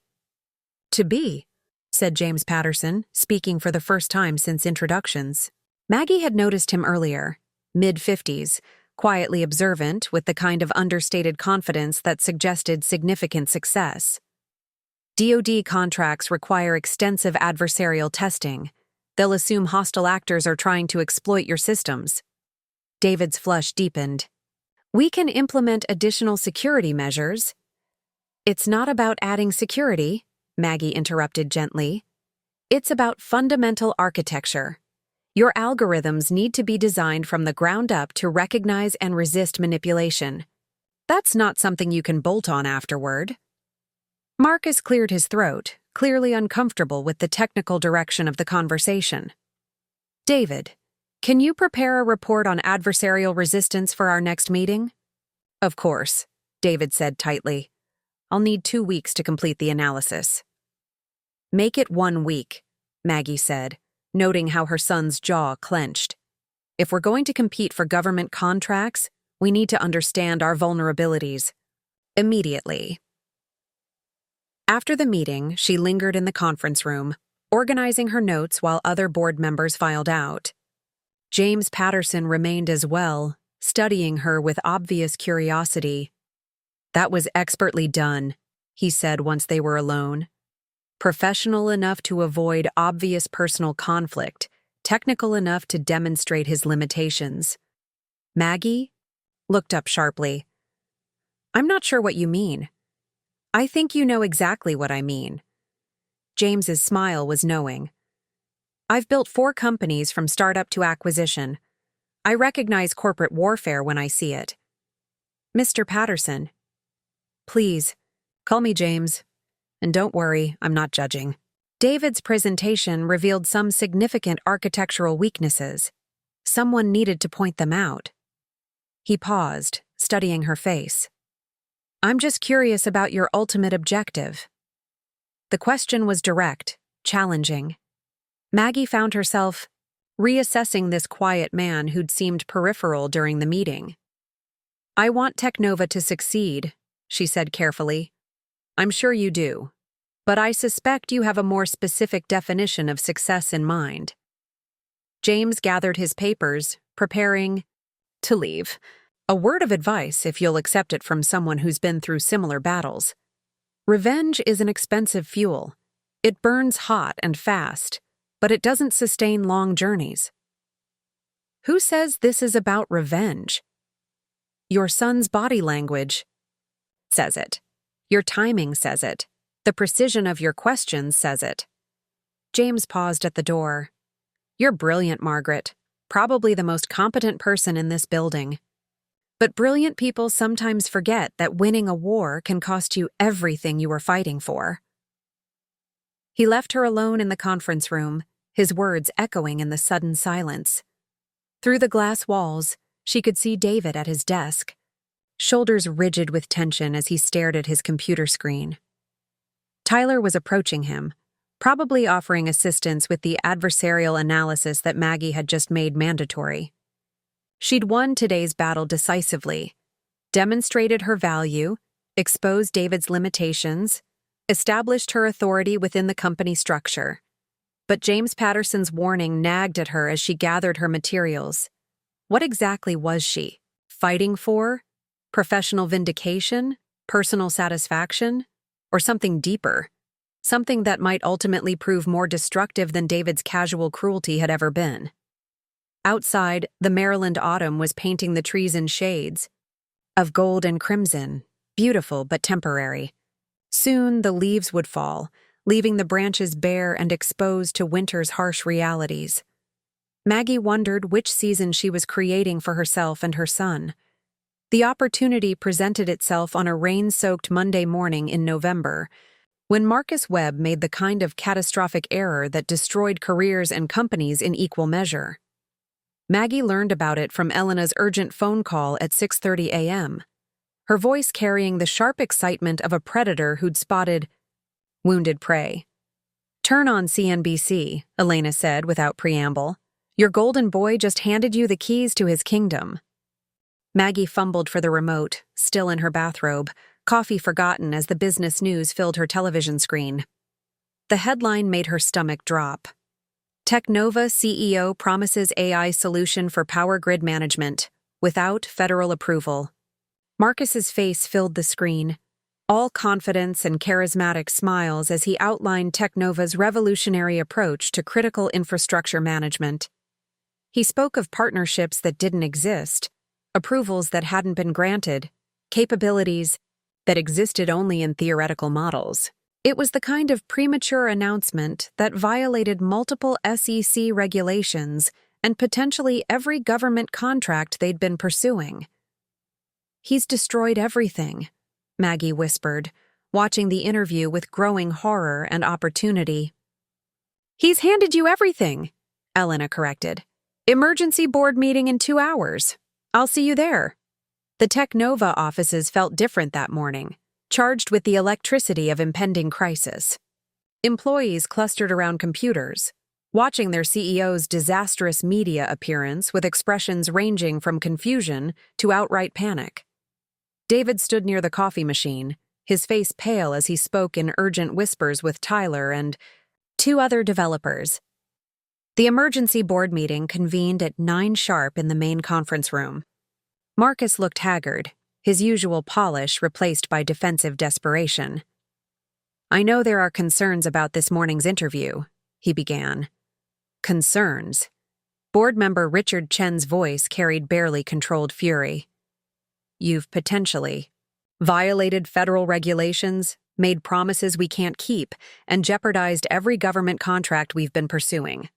[SPEAKER 1] to be, said James Patterson, speaking for the first time since introductions. Maggie had noticed him earlier, mid-50s, quietly observant with the kind of understated confidence that suggested significant success. DoD contracts require extensive adversarial testing. They'll assume hostile actors are trying to exploit your systems. David's flush deepened. We can implement additional security measures. It's not about adding security, Maggie interrupted gently. It's about fundamental architecture. Your algorithms need to be designed from the ground up to recognize and resist manipulation. That's not something you can bolt on afterward. Marcus cleared his throat, clearly uncomfortable with the technical direction of the conversation. David, can you prepare a report on adversarial resistance for our next meeting? Of course, David said tightly. I'll need 2 weeks to complete the analysis. Make it 1 week, Maggie said, noting how her son's jaw clenched. If we're going to compete for government contracts, we need to understand our vulnerabilities. Immediately. After the meeting, she lingered in the conference room, organizing her notes while other board members filed out. James Patterson remained as well, studying her with obvious curiosity. That was expertly done, he said once they were alone. Professional enough to avoid obvious personal conflict, technical enough to demonstrate his limitations. Maggie looked up sharply. I'm not sure what you mean. I think you know exactly what I mean. James's smile was knowing. I've built 4 companies from startup to acquisition. I recognize corporate warfare when I see it. Mr. Patterson. Please, call me James. And don't worry, I'm not judging. David's presentation revealed some significant architectural weaknesses. Someone needed to point them out. He paused, studying her face. I'm just curious about your ultimate objective. The question was direct, challenging. Maggie found herself reassessing this quiet man who'd seemed peripheral during the meeting. I want Technova to succeed, she said carefully. I'm sure you do, but I suspect you have a more specific definition of success in mind. James gathered his papers, preparing to leave. A word of advice, if you'll accept it from someone who's been through similar battles. Revenge is an expensive fuel. It burns hot and fast, but it doesn't sustain long journeys. Who says this is about revenge? Your son's body language says it. Your timing says it. The precision of your questions says it. James paused at the door. You're brilliant, Margaret. Probably the most competent person in this building. But brilliant people sometimes forget that winning a war can cost you everything you were fighting for. He left her alone in the conference room, his words echoing in the sudden silence. Through the glass walls, she could see David at his desk, shoulders rigid with tension as he stared at his computer screen. Tyler was approaching him, probably offering assistance with the adversarial analysis that Maggie had just made mandatory. She'd won today's battle decisively, demonstrated her value, exposed David's limitations, established her authority within the company structure. But James Patterson's warning nagged at her as she gathered her materials. What exactly was she fighting for? Professional vindication? Personal satisfaction? Or something deeper? Something that might ultimately prove more destructive than David's casual cruelty had ever been. Outside, the Maryland autumn was painting the trees in shades of gold and crimson, beautiful but temporary. Soon the leaves would fall, leaving the branches bare and exposed to winter's harsh realities. Maggie wondered which season she was creating for herself and her son. The opportunity presented itself on a rain-soaked Monday morning in November, when Marcus Webb made the kind of catastrophic error that destroyed careers and companies in equal measure. Maggie learned about it from Elena's urgent phone call at 6:30 a.m., her voice carrying the sharp excitement of a predator who'd spotted wounded prey. "Turn on CNBC," Elena said without preamble. "Your golden boy just handed you the keys to his kingdom." Maggie fumbled for the remote, still in her bathrobe, coffee forgotten as the business news filled her television screen. The headline made her stomach drop. Teknova CEO promises AI solution for power grid management, without federal approval. Marcus's face filled the screen, all confidence and charismatic smiles as he outlined Teknova's revolutionary approach to critical infrastructure management. He spoke of partnerships that didn't exist, approvals that hadn't been granted, capabilities that existed only in theoretical models. It was the kind of premature announcement that violated multiple SEC regulations and potentially every government contract they'd been pursuing. "He's destroyed everything," Maggie whispered, watching the interview with growing horror and opportunity. "He's handed you everything," Elena corrected. "Emergency board meeting in 2 hours. I'll see you there." The Teknova offices felt different that morning, charged with the electricity of impending crisis. Employees clustered around computers, watching their CEO's disastrous media appearance with expressions ranging from confusion to outright panic. David stood near the coffee machine, his face pale as he spoke in urgent whispers with Tyler and 2 other developers. The emergency board meeting convened at 9 sharp in the main conference room. Marcus looked haggard, his usual polish replaced by defensive desperation. "I know there are concerns about this morning's interview," he began. "Concerns?" Board member Richard Chen's voice carried barely controlled fury. "You've potentially violated federal regulations, made promises we can't keep, and jeopardized every government contract we've been pursuing."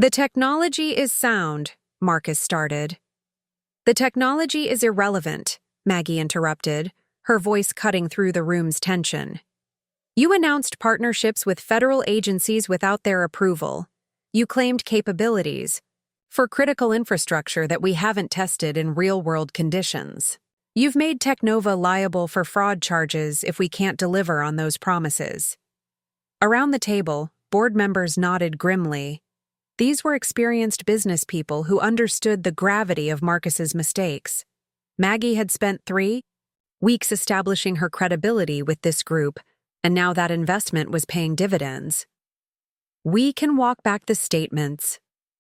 [SPEAKER 1] "The technology is sound," Marcus started. "The technology is irrelevant," Maggie interrupted, her voice cutting through the room's tension. "You announced partnerships with federal agencies without their approval. You claimed capabilities for critical infrastructure that we haven't tested in real-world conditions. You've made Teknova liable for fraud charges if we can't deliver on those promises." Around the table, board members nodded grimly. These were experienced business people who understood the gravity of Marcus's mistakes. Maggie had spent 3 weeks establishing her credibility with this group, and now that investment was paying dividends. "We can walk back the statements,"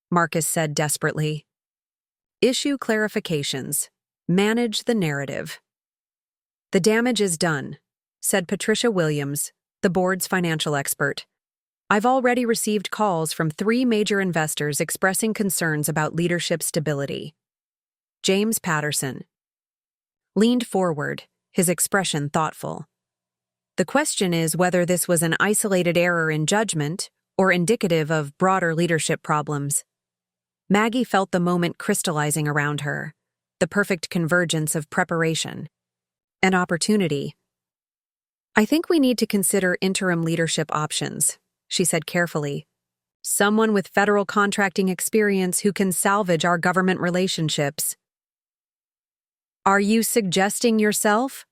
[SPEAKER 1] Marcus said desperately. "Issue clarifications. Manage the narrative." "The damage is done," said Patricia Williams, the board's financial expert. "I've already received calls from 3 major investors expressing concerns about leadership stability." James Patterson leaned forward, his expression thoughtful. "The question is whether this was an isolated error in judgment or indicative of broader leadership problems." Maggie felt the moment crystallizing around her, the perfect convergence of preparation and opportunity. "I think we need to consider interim leadership options," she said carefully. "Someone with federal contracting experience who can salvage our government relationships." "Are you suggesting yourself?"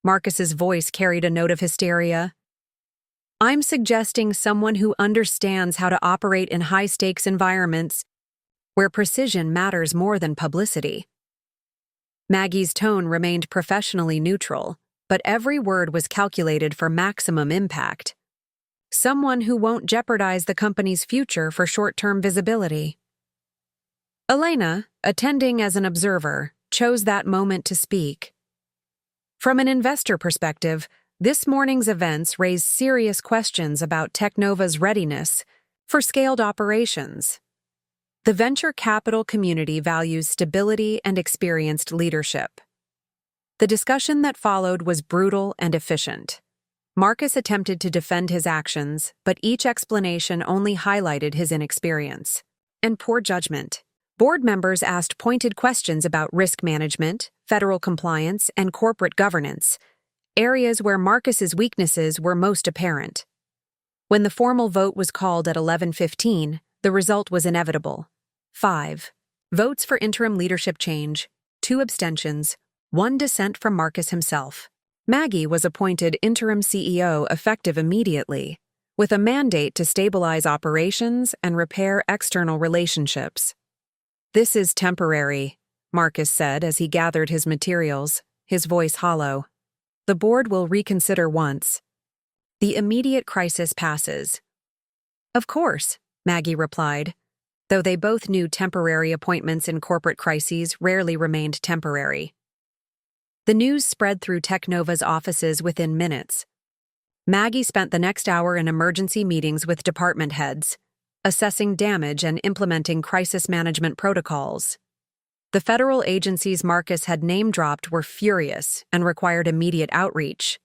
[SPEAKER 1] Marcus's voice carried a note of hysteria. "I'm suggesting someone who understands how to operate in high-stakes environments where precision matters more than publicity." Maggie's tone remained professionally neutral, but every word was calculated for maximum impact. "Someone who won't jeopardize the company's future for short-term visibility." Elena, attending as an observer, chose that moment to speak. From an investor perspective, this morning's events raised serious questions about Teknova's readiness for scaled operations. The venture capital community values stability and experienced leadership. The discussion that followed was brutal and efficient. Marcus attempted to defend his actions, but each explanation only highlighted his inexperience and poor judgment. Board members asked pointed questions about risk management, federal compliance, and corporate governance, areas where Marcus's weaknesses were most apparent. When the formal vote was called at 11:15, the result was inevitable. 5 votes for interim leadership change, 2 abstentions, 1 dissent from Marcus himself. Maggie was appointed interim CEO effective immediately, with a mandate to stabilize operations and repair external relationships. "This is temporary," Marcus said as he gathered his materials, his voice hollow. "The board will reconsider once the immediate crisis passes." "Of course," Maggie replied, though they both knew temporary appointments in corporate crises rarely remained temporary. The news spread through Technova's offices within minutes. Maggie spent the next hour in emergency meetings with department heads, assessing damage and implementing crisis management protocols. The federal agencies Marcus had name-dropped were furious and required immediate outreach.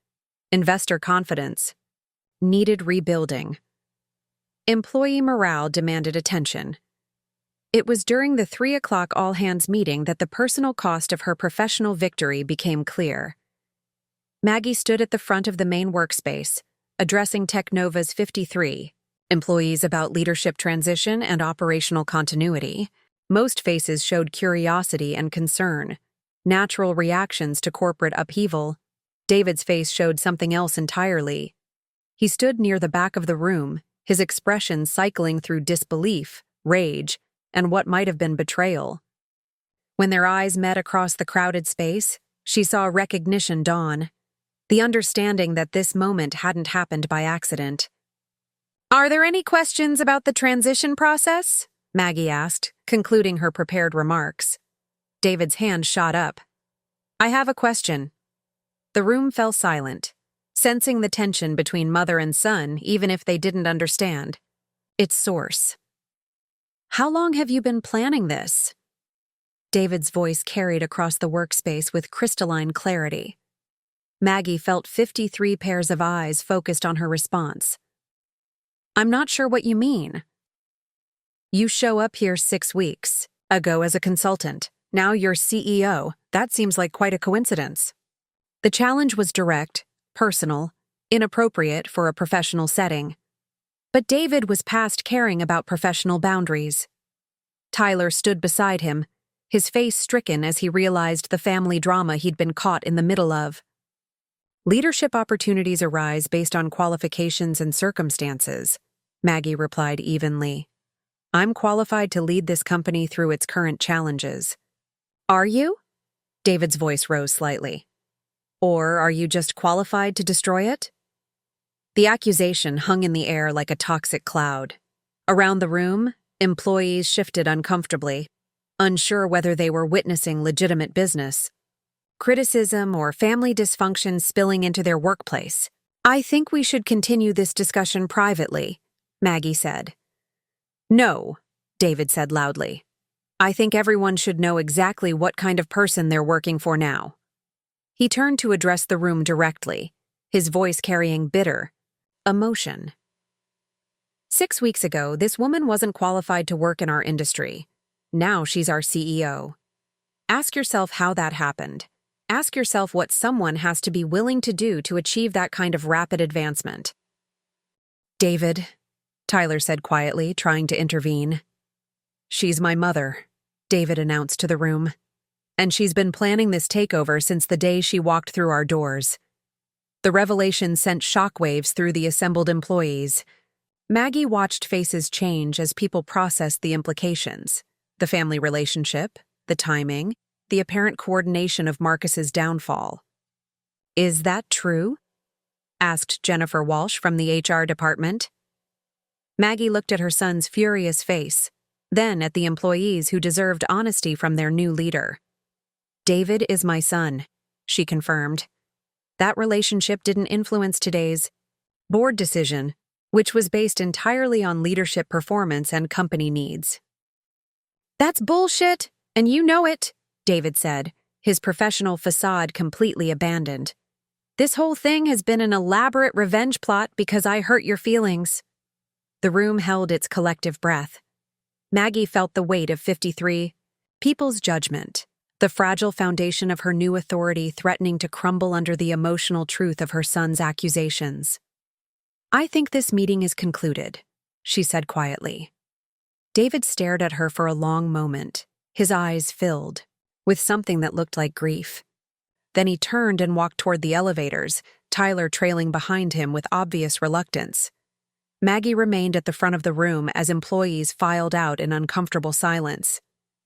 [SPEAKER 1] Investor confidence needed rebuilding. Employee morale demanded attention. It was during the 3 o'clock all-hands meeting that the personal cost of her professional victory became clear. Maggie stood at the front of the main workspace, addressing Technova's 53 employees about leadership transition and operational continuity. Most faces showed curiosity and concern, natural reactions to corporate upheaval. David's face showed something else entirely. He stood near the back of the room, his expression cycling through disbelief, rage, and what might have been betrayal. When their eyes met across the crowded space, she saw recognition dawn, the understanding that this moment hadn't happened by accident. "Are there any questions about the transition process?" Maggie asked, concluding her prepared remarks. David's hand shot up. "I have a question." The room fell silent, sensing the tension between mother and son even if they didn't understand its source. "How long have you been planning this?" David's voice carried across the workspace with crystalline clarity. Maggie felt 53 pairs of eyes focused on her response. "I'm not sure what you mean." "You show up here 6 weeks ago as a consultant. Now you're CEO. That seems like quite a coincidence." The challenge was direct, personal, inappropriate for a professional setting. But David was past caring about professional boundaries. Tyler stood beside him, his face stricken as he realized the family drama he'd been caught in the middle of. "Leadership opportunities arise based on qualifications and circumstances," Maggie replied evenly. "I'm qualified to lead this company through its current challenges." "Are you?" David's voice rose slightly. "Or are you just qualified to destroy it?" The accusation hung in the air like a toxic cloud. Around the room, employees shifted uncomfortably, unsure whether they were witnessing legitimate business, criticism, or family dysfunction spilling into their workplace. "I think we should continue this discussion privately," Maggie said. "No," David said loudly. "I think everyone should know exactly what kind of person they're working for now." He turned to address the room directly, his voice carrying bitter emotion. 6 weeks ago, this woman wasn't qualified to work in our industry. Now she's our CEO. Ask yourself how that happened. Ask yourself what someone has to be willing to do to achieve that kind of rapid advancement. "David," Tyler said quietly, trying to intervene. "She's my mother," David announced to the room. "And she's been planning this takeover since the day she walked through our doors." The revelation sent shockwaves through the assembled employees. Maggie watched faces change as people processed the implications: the family relationship, the timing, the apparent coordination of Marcus's downfall. "Is that true?" asked Jennifer Walsh from the HR department. Maggie looked at her son's furious face, then at the employees who deserved honesty from their new leader. "David is my son," she confirmed. That relationship didn't influence today's board decision, which was based entirely on leadership performance and company needs. "That's bullshit, and you know it," David said, his professional facade completely abandoned. "This whole thing has been an elaborate revenge plot because I hurt your feelings." The room held its collective breath. Maggie felt the weight of 53 people's judgment, the fragile foundation of her new authority threatening to crumble under the emotional truth of her son's accusations. "I think this meeting is concluded," she said quietly. David stared at her for a long moment, his eyes filled with something that looked like grief. Then he turned and walked toward the elevators, Tyler trailing behind him with obvious reluctance. Maggie remained at the front of the room as employees filed out in uncomfortable silence.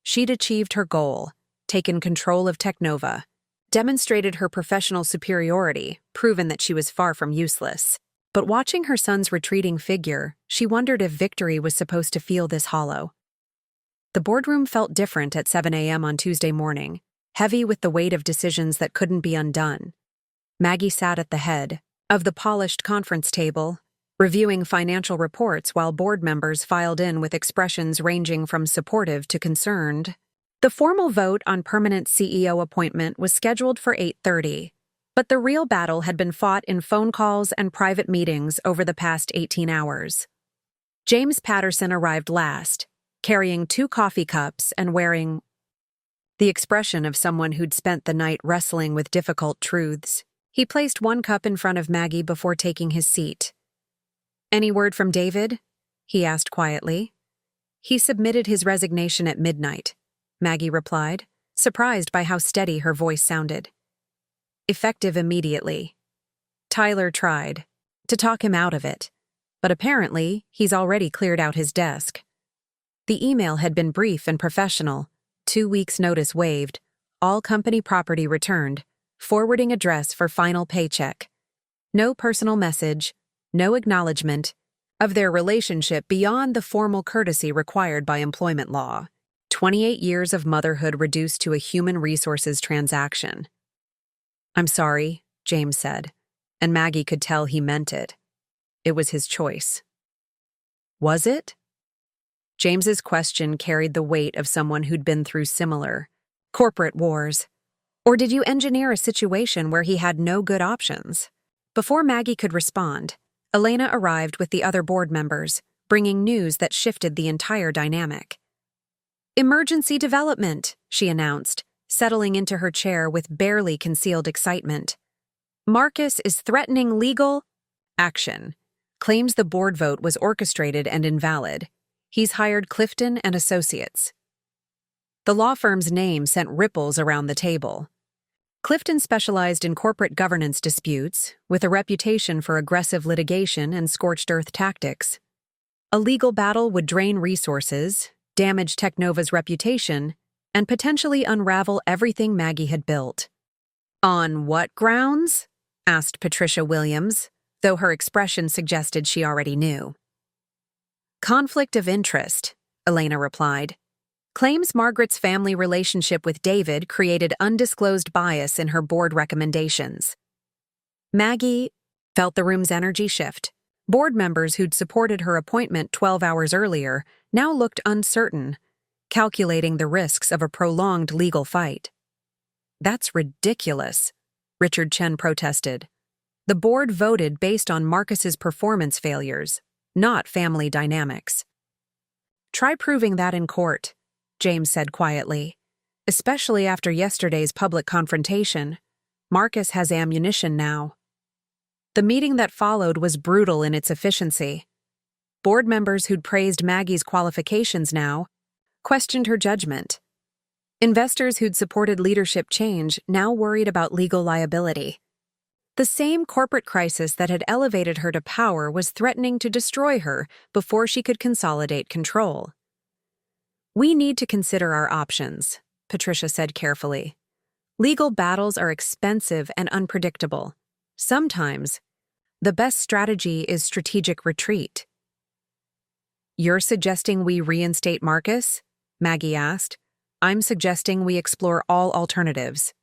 [SPEAKER 1] She'd achieved her goal, taken control of Teknova, demonstrated her professional superiority, proven that she was far from useless. But watching her son's retreating figure, she wondered if victory was supposed to feel this hollow. The boardroom felt different at 7 a.m. on Tuesday morning, heavy with the weight of decisions that couldn't be undone. Maggie sat at the head of the polished conference table, reviewing financial reports while board members filed in with expressions ranging from supportive to concerned. The formal vote on permanent CEO appointment was scheduled for 8:30, but the real battle had been fought in phone calls and private meetings over the past 18 hours. James Patterson arrived last, carrying 2 coffee cups and wearing the expression of someone who'd spent the night wrestling with difficult truths. He placed 1 cup in front of Maggie before taking his seat. "Any word from David?" he asked quietly. "He submitted his resignation at midnight," Maggie replied, surprised by how steady her voice sounded. "Effective immediately." Tyler tried to talk him out of it, but apparently he's already cleared out his desk. The email had been brief and professional: 2 weeks' notice waived, all company property returned, forwarding address for final paycheck. No personal message, no acknowledgement of their relationship beyond the formal courtesy required by employment law. 28 years of motherhood reduced to a human resources transaction. "I'm sorry," James said, and Maggie could tell he meant it. It was his choice. Was it? James's question carried the weight of someone who'd been through similar corporate wars. Or did you engineer a situation where he had no good options? Before Maggie could respond, Elena arrived with the other board members, bringing news that shifted the entire dynamic. "Emergency development," she announced, settling into her chair with barely concealed excitement. "Marcus is threatening legal action. Claims the board vote was orchestrated and invalid. He's hired Clifton and Associates." The law firm's name sent ripples around the table. Clifton specialized in corporate governance disputes, with a reputation for aggressive litigation and scorched-earth tactics. A legal battle would drain resources, damage Teknova's reputation, and potentially unravel everything Maggie had built. "On what grounds?" asked Patricia Williams, though her expression suggested she already knew. "Conflict of interest," Elena replied. Claims Margaret's family relationship with David created undisclosed bias in her board recommendations. Maggie felt the room's energy shift. Board members who'd supported her appointment 12 hours earlier now looked uncertain, calculating the risks of a prolonged legal fight. "That's ridiculous," Richard Chen protested. "The board voted based on Marcus's performance failures, not family dynamics." "Try proving that in court," James said quietly. "Especially after yesterday's public confrontation. Marcus has ammunition now." The meeting that followed was brutal in its efficiency. Board members who'd praised Maggie's qualifications now questioned her judgment. Investors who'd supported leadership change now worried about legal liability. The same corporate crisis that had elevated her to power was threatening to destroy her before she could consolidate control. "We need to consider our options," Patricia said carefully. "Legal battles are expensive and unpredictable. Sometimes, the best strategy is strategic retreat." "You're suggesting we reinstate Marcus?" Maggie asked. "I'm suggesting we explore all alternatives."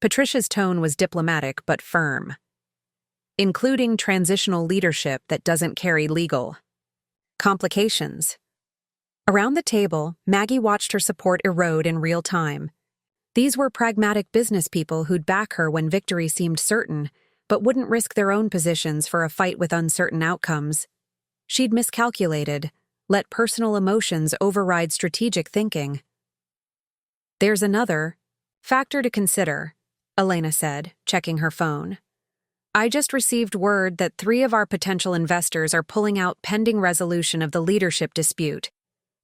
[SPEAKER 1] Patricia's tone was diplomatic but firm. "Including transitional leadership that doesn't carry legal complications." Around the table, Maggie watched her support erode in real time. These were pragmatic business people who'd back her when victory seemed certain, but wouldn't risk their own positions for a fight with uncertain outcomes. She'd miscalculated, Let personal emotions override strategic thinking. There's another factor to consider, Elena said, checking her phone. I just received word that 3 of our potential investors are pulling out pending resolution of the leadership dispute.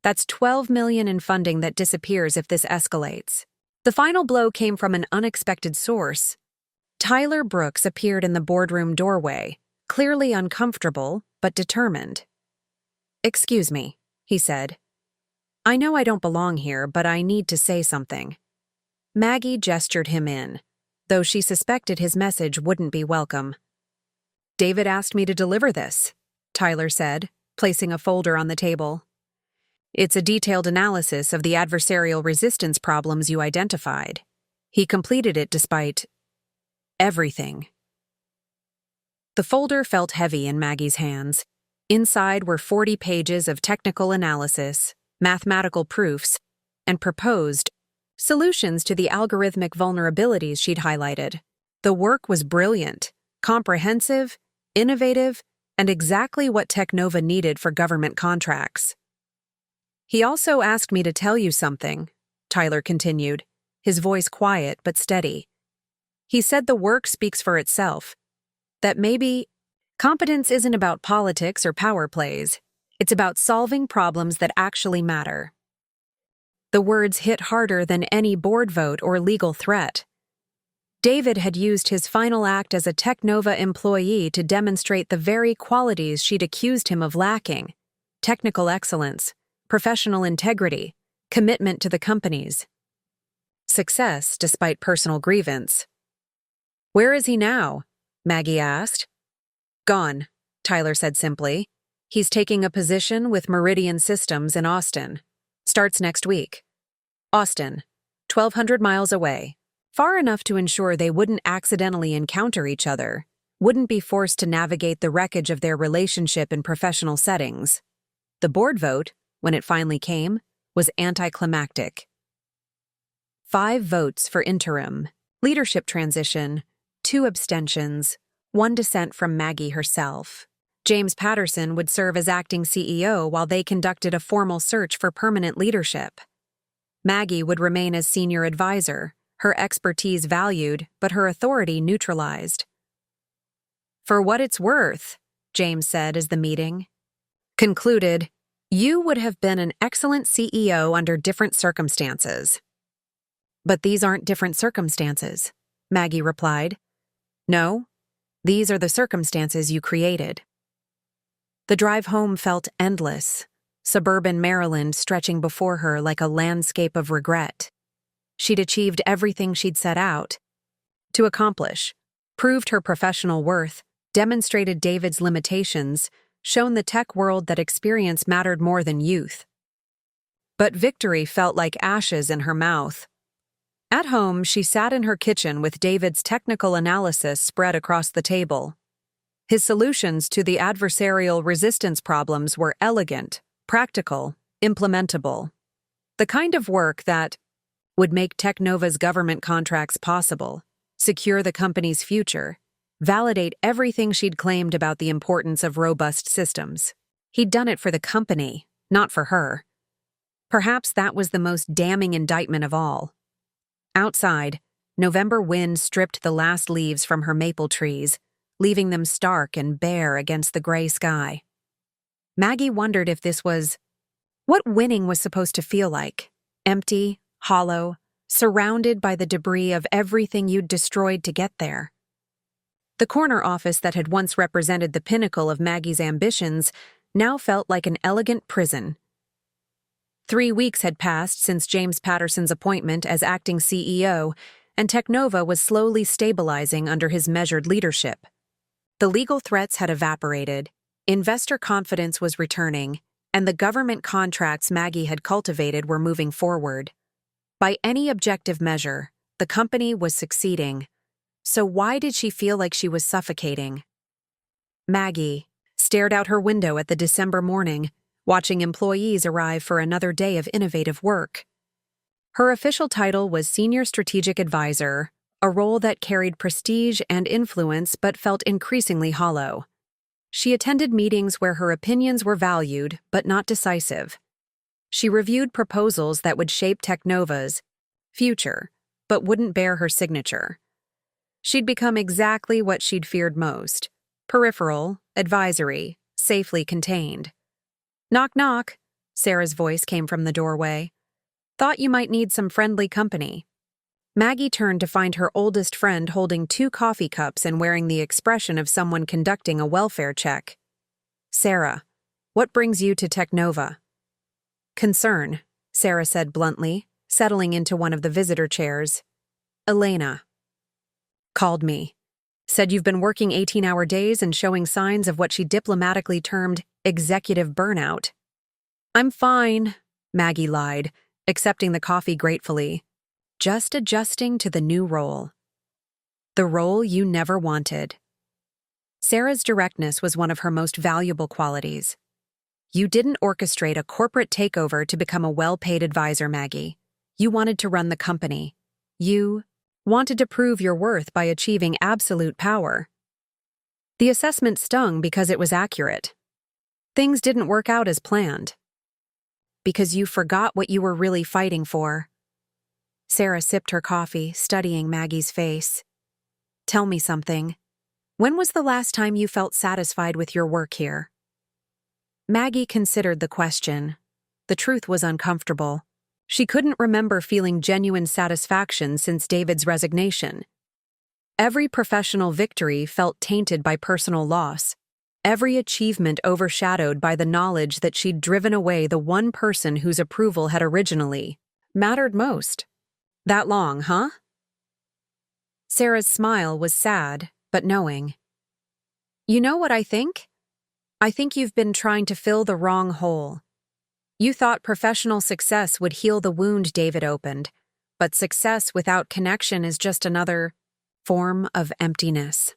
[SPEAKER 1] That's $12 million in funding that disappears if this escalates. The final blow came from an unexpected source. Tyler Brooks appeared in the boardroom doorway, clearly uncomfortable but determined. "Excuse me," he said. "I know I don't belong here, but I need to say something." Maggie gestured him in, though she suspected his message wouldn't be welcome. "David asked me to deliver this," Tyler said, placing a folder on the table. "It's a detailed analysis of the adversarial resistance problems you identified. He completed it despite everything." The folder felt heavy in Maggie's hands. Inside were 40 pages of technical analysis, mathematical proofs, and proposed solutions to the algorithmic vulnerabilities she'd highlighted. The work was brilliant, comprehensive, innovative, and exactly what Teknova needed for government contracts. "He also asked me to tell you something," Tyler continued, his voice quiet but steady. "He said the work speaks for itself, that maybe competence isn't about politics or power plays. It's about solving problems that actually matter." The words hit harder than any board vote or legal threat. David had used his final act as a Teknova employee to demonstrate the very qualities she'd accused him of lacking: technical excellence, professional integrity, commitment to the companies. Success despite personal grievance. "Where is he now?" Maggie asked. "Gone," Tyler said simply. "He's taking a position with Meridian Systems in Austin. Starts next week." Austin, 1,200 miles away, far enough to ensure they wouldn't accidentally encounter each other, wouldn't be forced to navigate the wreckage of their relationship in professional settings. The board vote, when it finally came, was anticlimactic. 5 votes for interim, leadership transition, 2 abstentions, 1 dissent from Maggie herself. James Patterson would serve as acting CEO while they conducted a formal search for permanent leadership. Maggie would remain as senior advisor, her expertise valued but her authority neutralized. "For what it's worth," James said as the meeting concluded, "you would have been an excellent CEO under different circumstances." "But these aren't different circumstances," Maggie replied. "No, these are the circumstances you created." The drive home felt endless, suburban Maryland stretching before her like a landscape of regret. She'd achieved everything she'd set out to accomplish, proved her professional worth, demonstrated David's limitations, shown the tech world that experience mattered more than youth. But victory felt like ashes in her mouth. At home, she sat in her kitchen with David's technical analysis spread across the table. His solutions to the adversarial resistance problems were elegant, practical, implementable. The kind of work that would make Teknova's government contracts possible, secure the company's future, validate everything she'd claimed about the importance of robust systems. He'd done it for the company, not for her. Perhaps that was the most damning indictment of all. Outside, November wind stripped the last leaves from her maple trees, leaving them stark and bare against the gray sky. Maggie wondered if this was what winning was supposed to feel like: empty, hollow, surrounded by the debris of everything you'd destroyed to get there. The corner office that had once represented the pinnacle of Maggie's ambitions now felt like an elegant prison. 3 weeks had passed since James Patterson's appointment as acting CEO, and Teknova was slowly stabilizing under his measured leadership. The legal threats had evaporated, investor confidence was returning, and the government contracts Maggie had cultivated were moving forward. By any objective measure, the company was succeeding. So why did she feel like she was suffocating? Maggie stared out her window at the December morning, watching employees arrive for another day of innovative work. Her official title was Senior Strategic Advisor, a role that carried prestige and influence but felt increasingly hollow. She attended meetings where her opinions were valued but not decisive. She reviewed proposals that would shape Technova's future but wouldn't bear her signature. She'd become exactly what she'd feared most: peripheral, advisory, safely contained. "Knock, knock," Sarah's voice came from the doorway. "Thought you might need some friendly company." Maggie turned to find her oldest friend holding 2 coffee cups and wearing the expression of someone conducting a welfare check. "Sarah, what brings you to Technova?" "Concern," Sarah said bluntly, settling into one of the visitor chairs. "Elena called me. Said you've been working 18-hour days and showing signs of what she diplomatically termed executive burnout." "I'm fine," Maggie lied, accepting the coffee gratefully. "Just adjusting to the new role." The role you never wanted. Sarah's directness was one of her most valuable qualities. You didn't orchestrate a corporate takeover to become a well-paid advisor, Maggie. You wanted to run the company. You wanted to prove your worth by achieving absolute power. The assessment stung because it was accurate. Things didn't work out as planned. Because you forgot what you were really fighting for. Sarah sipped her coffee, studying Maggie's face. "Tell me something. When was the last time you felt satisfied with your work here?" Maggie considered the question. The truth was uncomfortable. She couldn't remember feeling genuine satisfaction since David's resignation. Every professional victory felt tainted by personal loss. Every achievement overshadowed by the knowledge that she'd driven away the one person whose approval had originally mattered most. "That long, huh?" Sarah's smile was sad, but knowing. "You know what I think? I think you've been trying to fill the wrong hole. You thought professional success would heal the wound David opened, but success without connection is just another form of emptiness."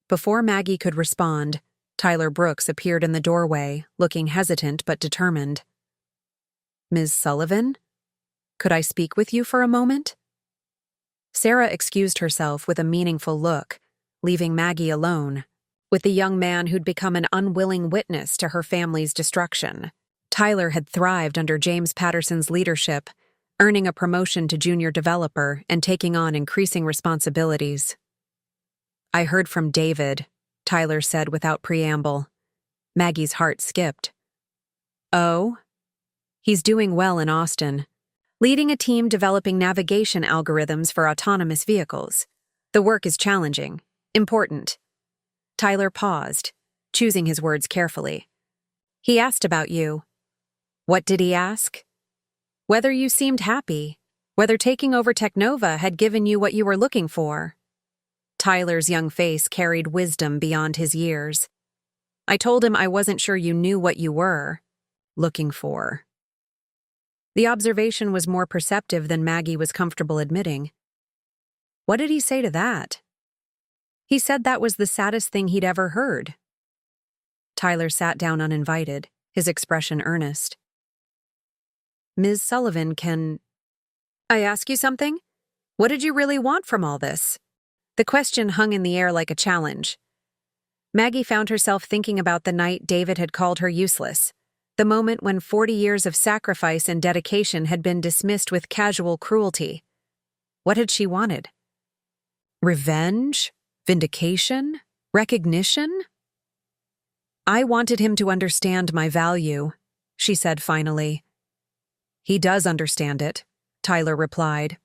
[SPEAKER 1] Before Maggie could respond, Tyler Brooks appeared in the doorway, looking hesitant but determined. "Ms. Sullivan? Could I speak with you for a moment?" Sarah excused herself with a meaningful look, leaving Maggie alone with the young man who'd become an unwilling witness to her family's destruction. Tyler had thrived under James Patterson's leadership, earning a promotion to junior developer and taking on increasing responsibilities. "I heard from David," Tyler said without preamble. Maggie's heart skipped. "Oh?" "He's doing well in Austin, leading a team developing navigation algorithms for autonomous vehicles. The work is challenging, important." Tyler paused, choosing his words carefully. "He asked about you." "What did he ask?" "Whether you seemed happy, whether taking over Technova had given you what you were looking for." Tyler's young face carried wisdom beyond his years. "I told him I wasn't sure you knew what you were looking for." The observation was more perceptive than Maggie was comfortable admitting. "What did he say to that?" "He said that was the saddest thing he'd ever heard." Tyler sat down uninvited, his expression earnest. "Ms. Sullivan, can I ask you something? What did you really want from all this?" The question hung in the air like a challenge. Maggie found herself thinking about the night David had called her useless, the moment when 40 years of sacrifice and dedication had been dismissed with casual cruelty. What had she wanted? Revenge? Vindication? Recognition? "I wanted him to understand my value," she said finally. "He does understand it," Tyler replied.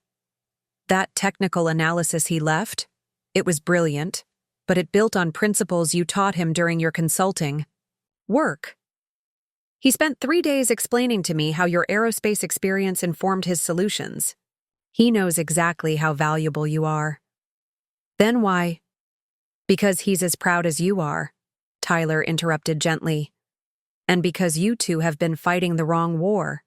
[SPEAKER 1] "That technical analysis he left, it was brilliant, but it built on principles you taught him during your consulting work. He spent 3 days explaining to me how your aerospace experience informed his solutions. He knows exactly how valuable you are." "Then why?" "Because he's as proud as you are," Tyler interrupted gently. "And because you two have been fighting the wrong war.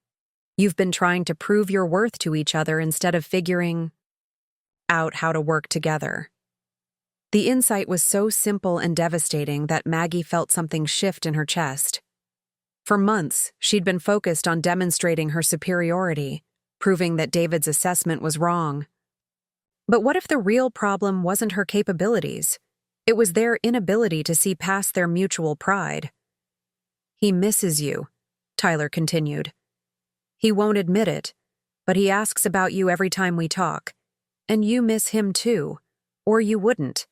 [SPEAKER 1] You've been trying to prove your worth to each other instead of figuring out how to work together." The insight was so simple and devastating that Maggie felt something shift in her chest. For months, she'd been focused on demonstrating her superiority, proving that David's assessment was wrong. But what if the real problem wasn't her capabilities? It was their inability to see past their mutual pride. "He misses you," Tyler continued. "He won't admit it, but he asks about you every time we talk. And you miss him too, or you wouldn't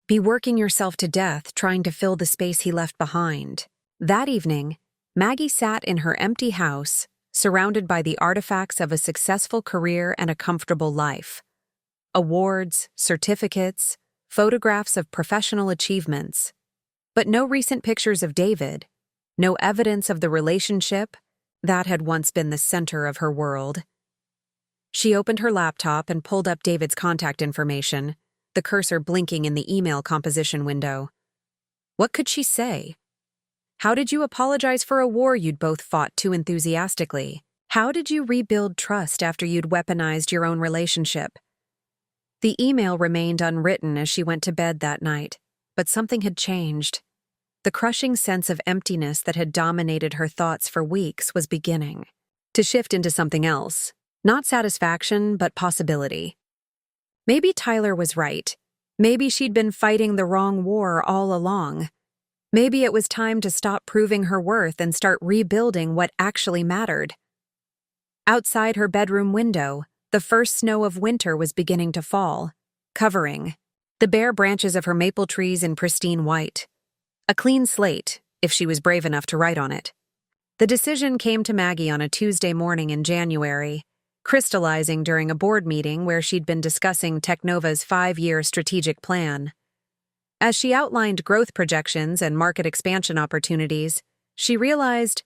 [SPEAKER 1] be working yourself to death trying to fill the space he left behind." That evening, Maggie sat in her empty house, surrounded by the artifacts of a successful career and a comfortable life. Awards, certificates, photographs of professional achievements. But no recent pictures of David, no evidence of the relationship that had once been the center of her world. She opened her laptop and pulled up David's contact information, the cursor blinking in the email composition window. What could she say? How did you apologize for a war you'd both fought too enthusiastically? How did you rebuild trust after you'd weaponized your own relationship? The email remained unwritten as she went to bed that night, but something had changed. The crushing sense of emptiness that had dominated her thoughts for weeks was beginning to shift into something else. Not satisfaction, but possibility. Maybe Tyler was right. Maybe she'd been fighting the wrong war all along. Maybe it was time to stop proving her worth and start rebuilding what actually mattered. Outside her bedroom window, the first snow of winter was beginning to fall, covering the bare branches of her maple trees in pristine white. A clean slate, if she was brave enough to write on it. The decision came to Maggie on a Tuesday morning in January, crystallizing during a board meeting where she'd been discussing Technova's 5-year strategic plan. As she outlined growth projections and market expansion opportunities, she realized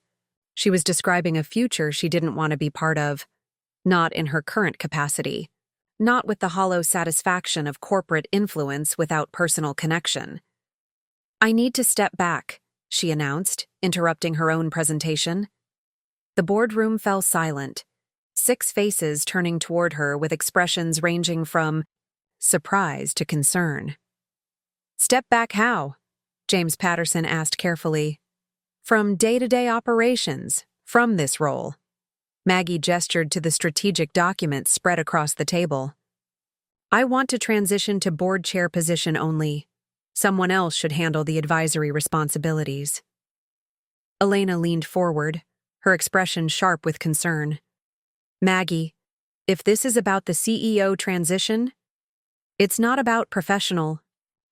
[SPEAKER 1] she was describing a future she didn't want to be part of, not in her current capacity, not with the hollow satisfaction of corporate influence without personal connection. "I need to step back," she announced, interrupting her own presentation. The boardroom fell silent, 6 faces turning toward her with expressions ranging from surprise to concern. "Step back how?" James Patterson asked carefully. "From day-to-day operations, from this role." Maggie gestured to the strategic documents spread across the table. "I want to transition to board chair position only. Someone else should handle the advisory responsibilities." Elena leaned forward, her expression sharp with concern. "Maggie, if this is about the CEO transition, it's not about professional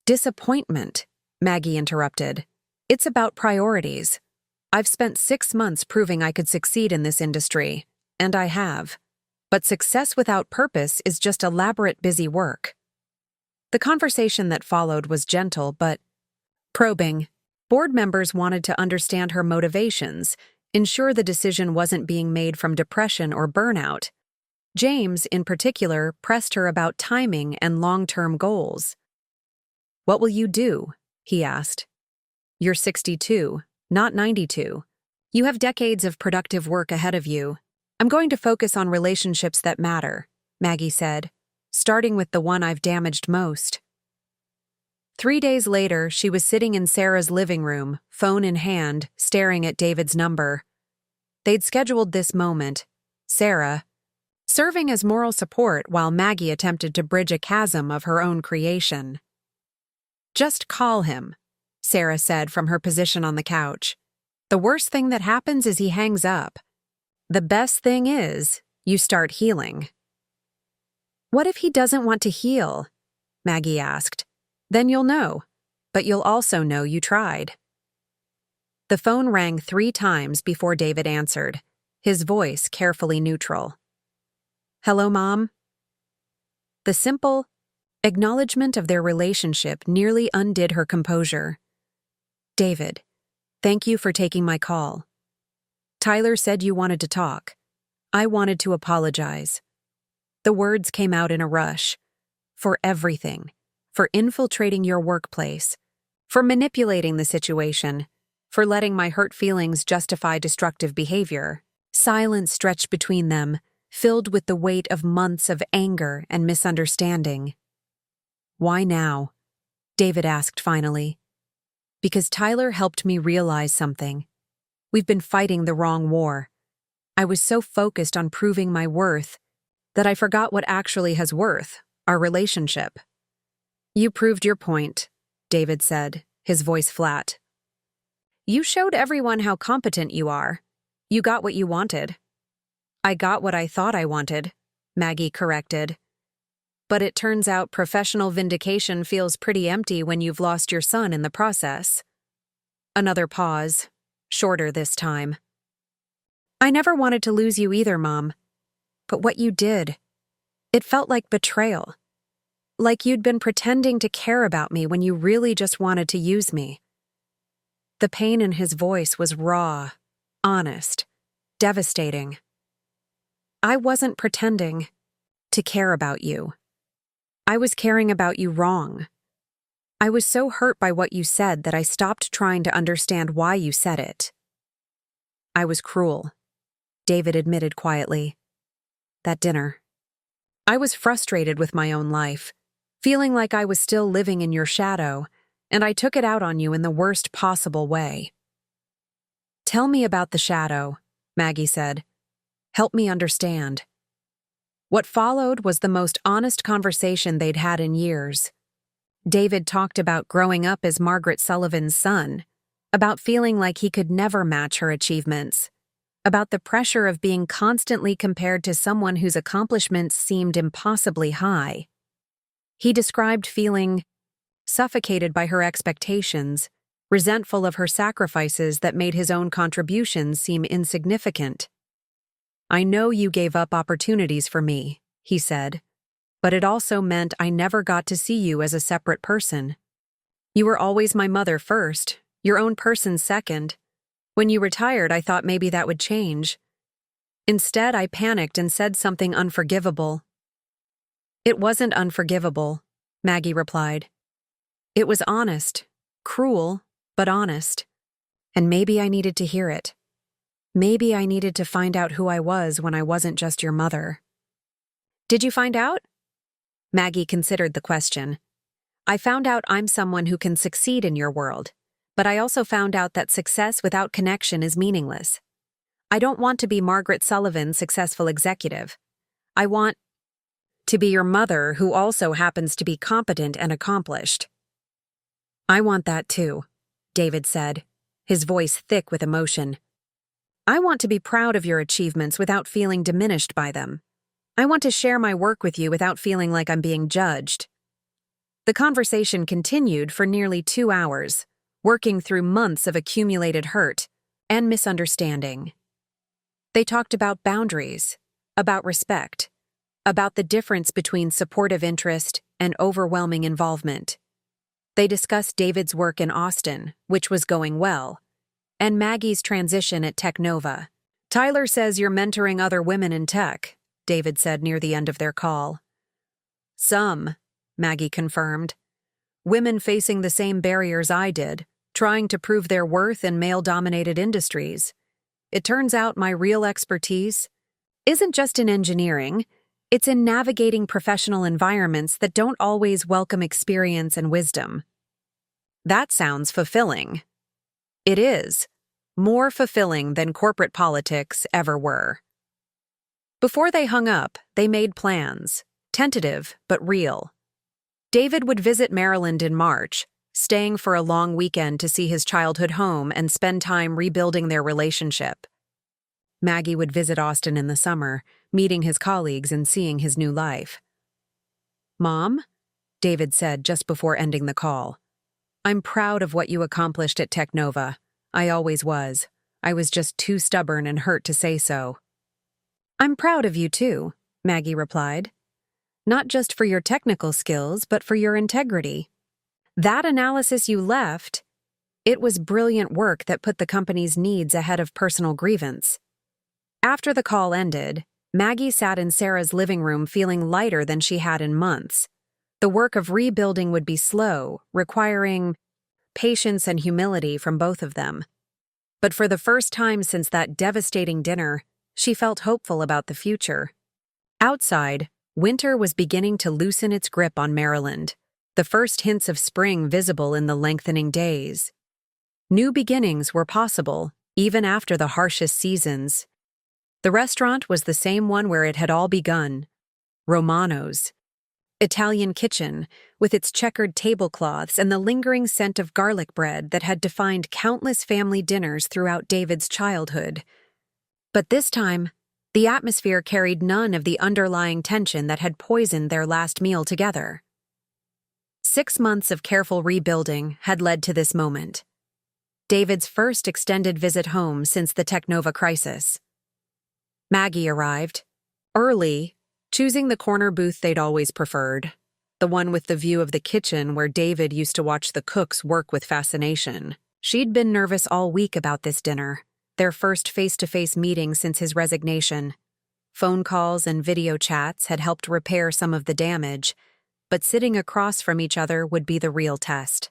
[SPEAKER 1] disappointment," Maggie interrupted. "It's about priorities. I've spent 6 months proving I could succeed in this industry, and I have. But success without purpose is just elaborate busy work." The conversation that followed was gentle but probing. Board members wanted to understand her motivations, ensure the decision wasn't being made from depression or burnout. James, in particular, pressed her about timing and long-term goals. "What will you do?" he asked. "You're 62, not 92. You have decades of productive work ahead of you. I'm going to focus on relationships that matter," Maggie said, "starting with the one I've damaged most." 3 days later, she was sitting in Sarah's living room, phone in hand, staring at David's number. They'd scheduled this moment, Sarah serving as moral support while Maggie attempted to bridge a chasm of her own creation. "Just call him," Sarah said from her position on the couch. "The worst thing that happens is he hangs up. The best thing is, you start healing." "What if he doesn't want to heal?" Maggie asked. "Then you'll know, but you'll also know you tried." The phone rang 3 times before David answered, his voice carefully neutral. "Hello, Mom?" The simple acknowledgement of their relationship nearly undid her composure. "David, thank you for taking my call. Tyler said you wanted to talk. I wanted to apologize." The words came out in a rush. "For everything. For infiltrating your workplace. For manipulating the situation. For letting my hurt feelings justify destructive behavior." Silence stretched between them, filled with the weight of months of anger and misunderstanding. "Why now?" David asked finally. "Because Tyler helped me realize something. We've been fighting the wrong war. I was so focused on proving my worth that I forgot what actually has worth, our relationship." "You proved your point," David said, his voice flat. You showed everyone how competent you are. You got what you wanted. I got what I thought I wanted, Maggie corrected. But it turns out professional vindication feels pretty empty when you've lost your son in the process. Another pause, shorter this time. I never wanted to lose you either, Mom. But what you did, it felt like betrayal. Like you'd been pretending to care about me when you really just wanted to use me. The pain in his voice was raw, honest, devastating. I wasn't pretending to care about you. I was caring about you wrong. I was so hurt by what you said that I stopped trying to understand why you said it. I was cruel, David admitted quietly. That dinner. I was frustrated with my own life, feeling like I was still living in your shadow, and I took it out on you in the worst possible way. Tell me about the shadow, Maggie said. Help me understand. What followed was the most honest conversation they'd had in years. David talked about growing up as Margaret Sullivan's son, about feeling like he could never match her achievements, about the pressure of being constantly compared to someone whose accomplishments seemed impossibly high. He described feeling suffocated by her expectations, resentful of her sacrifices that made his own contributions seem insignificant. I know you gave up opportunities for me, he said, but it also meant I never got to see you as a separate person. You were always my mother first, your own person second. When you retired, I thought maybe that would change. Instead, I panicked and said something unforgivable. It wasn't unforgivable, Maggie replied. It was honest, cruel, but honest. And maybe I needed to hear it. Maybe I needed to find out who I was when I wasn't just your mother. Did you find out? Maggie considered the question. I found out I'm someone who can succeed in your world, but I also found out that success without connection is meaningless. I don't want to be Margaret Sullivan's successful executive. I want to be your mother who also happens to be competent and accomplished. I want that too, David said, his voice thick with emotion. I want to be proud of your achievements without feeling diminished by them. I want to share my work with you without feeling like I'm being judged. The conversation continued for nearly 2 hours, working through months of accumulated hurt and misunderstanding. They talked about boundaries, about respect, about the difference between supportive interest and overwhelming involvement. They discussed David's work in Austin, which was going well, and Maggie's transition at Technova. Tyler says you're mentoring other women in tech, David said near the end of their call. Some, Maggie confirmed. Women facing the same barriers I did, trying to prove their worth in male-dominated industries. It turns out my real expertise isn't just in engineering, it's in navigating professional environments that don't always welcome experience and wisdom. That sounds fulfilling. It is. More fulfilling than corporate politics ever were. Before they hung up, they made plans, tentative but real. David would visit Maryland in March, staying for a long weekend to see his childhood home and spend time rebuilding their relationship. Maggie would visit Austin in the summer, meeting his colleagues and seeing his new life. Mom, David said just before ending the call, I'm proud of what you accomplished at Technova. I always was. I was just too stubborn and hurt to say so. I'm proud of you too, Maggie replied. Not just for your technical skills, but for your integrity. That analysis you left, it was brilliant work that put the company's needs ahead of personal grievance. After the call ended, Maggie sat in Sarah's living room feeling lighter than she had in months. The work of rebuilding would be slow, requiring patience and humility from both of them. But for the first time since that devastating dinner, she felt hopeful about the future. Outside, winter was beginning to loosen its grip on Maryland, the first hints of spring visible in the lengthening days. New beginnings were possible, even after the harshest seasons. The restaurant was the same one where it had all begun, Romano's. Italian kitchen, with its checkered tablecloths and the lingering scent of garlic bread that had defined countless family dinners throughout David's childhood. But this time, the atmosphere carried none of the underlying tension that had poisoned their last meal together. 6 months of careful rebuilding had led to this moment. David's first extended visit home since the Technova crisis. Maggie arrived, early, choosing the corner booth they'd always preferred, the one with the view of the kitchen where David used to watch the cooks work with fascination. She'd been nervous all week about this dinner, their first face-to-face meeting since his resignation. Phone calls and video chats had helped repair some of the damage, but sitting across from each other would be the real test.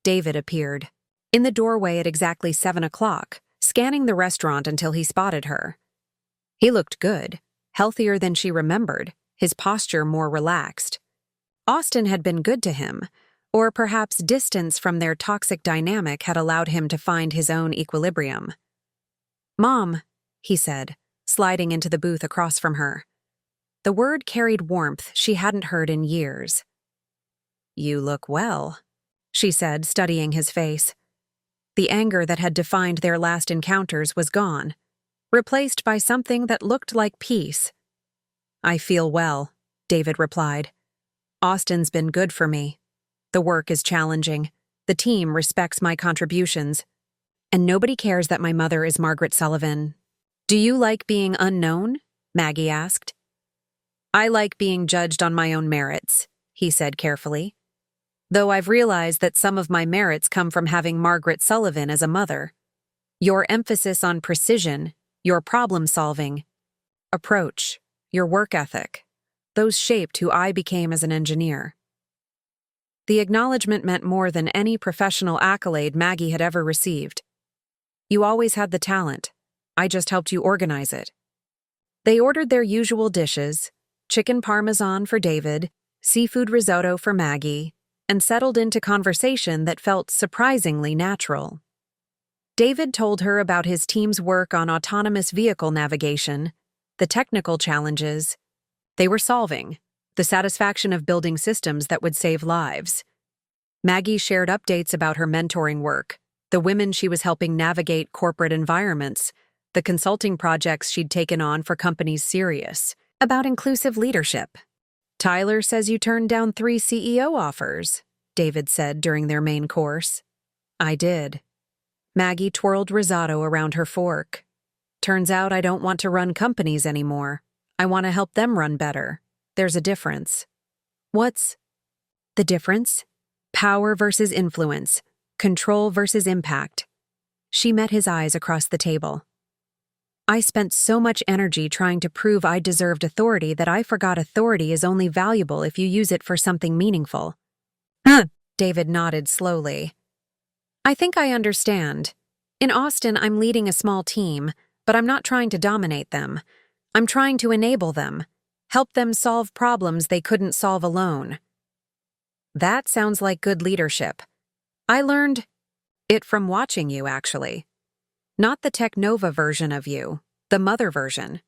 [SPEAKER 1] David appeared, in the doorway at exactly 7 o'clock, scanning the restaurant until he spotted her. He looked good, healthier than she remembered, his posture more relaxed. Austin had been good to him, or perhaps distance from their toxic dynamic had allowed him to find his own equilibrium. "Mom," he said, sliding into the booth across from her. The word carried warmth she hadn't heard in years. "You look well," she said, studying his face. The anger that had defined their last encounters was gone, replaced by something that looked like peace. "I feel well," David replied. "Austin's been good for me. The work is challenging. The team respects my contributions. And nobody cares that my mother is Margaret Sullivan." "Do you like being unknown?" Maggie asked. "I like being judged on my own merits," he said carefully. "Though I've realized that some of my merits come from having Margaret Sullivan as a mother. Your emphasis on precision, your problem-solving approach, your work ethic, those shaped who I became as an engineer." The acknowledgement meant more than any professional accolade Maggie had ever received. "You always had the talent. I just helped you organize it." They ordered their usual dishes, chicken parmesan for David, seafood risotto for Maggie, and settled into conversation that felt surprisingly natural. David told her about his team's work on autonomous vehicle navigation, the technical challenges they were solving, the satisfaction of building systems that would save lives. Maggie shared updates about her mentoring work, the women she was helping navigate corporate environments, the consulting projects she'd taken on for companies serious about inclusive leadership. "Tyler says you turned down 3 CEO offers," David said during their main course. "I did." Maggie twirled risotto around her fork. "Turns out I don't want to run companies anymore. I want to help them run better. There's a difference." "What's the difference?" "Power versus influence. Control versus impact." She met his eyes across the table. "I spent so much energy trying to prove I deserved authority that I forgot authority is only valuable if you use it for something meaningful." David nodded slowly. "I think I understand. In Austin, I'm leading a small team, but I'm not trying to dominate them. I'm trying to enable them, help them solve problems they couldn't solve alone." "That sounds like good leadership. I learned it from watching you, actually. Not the Technova version of you, the mother version.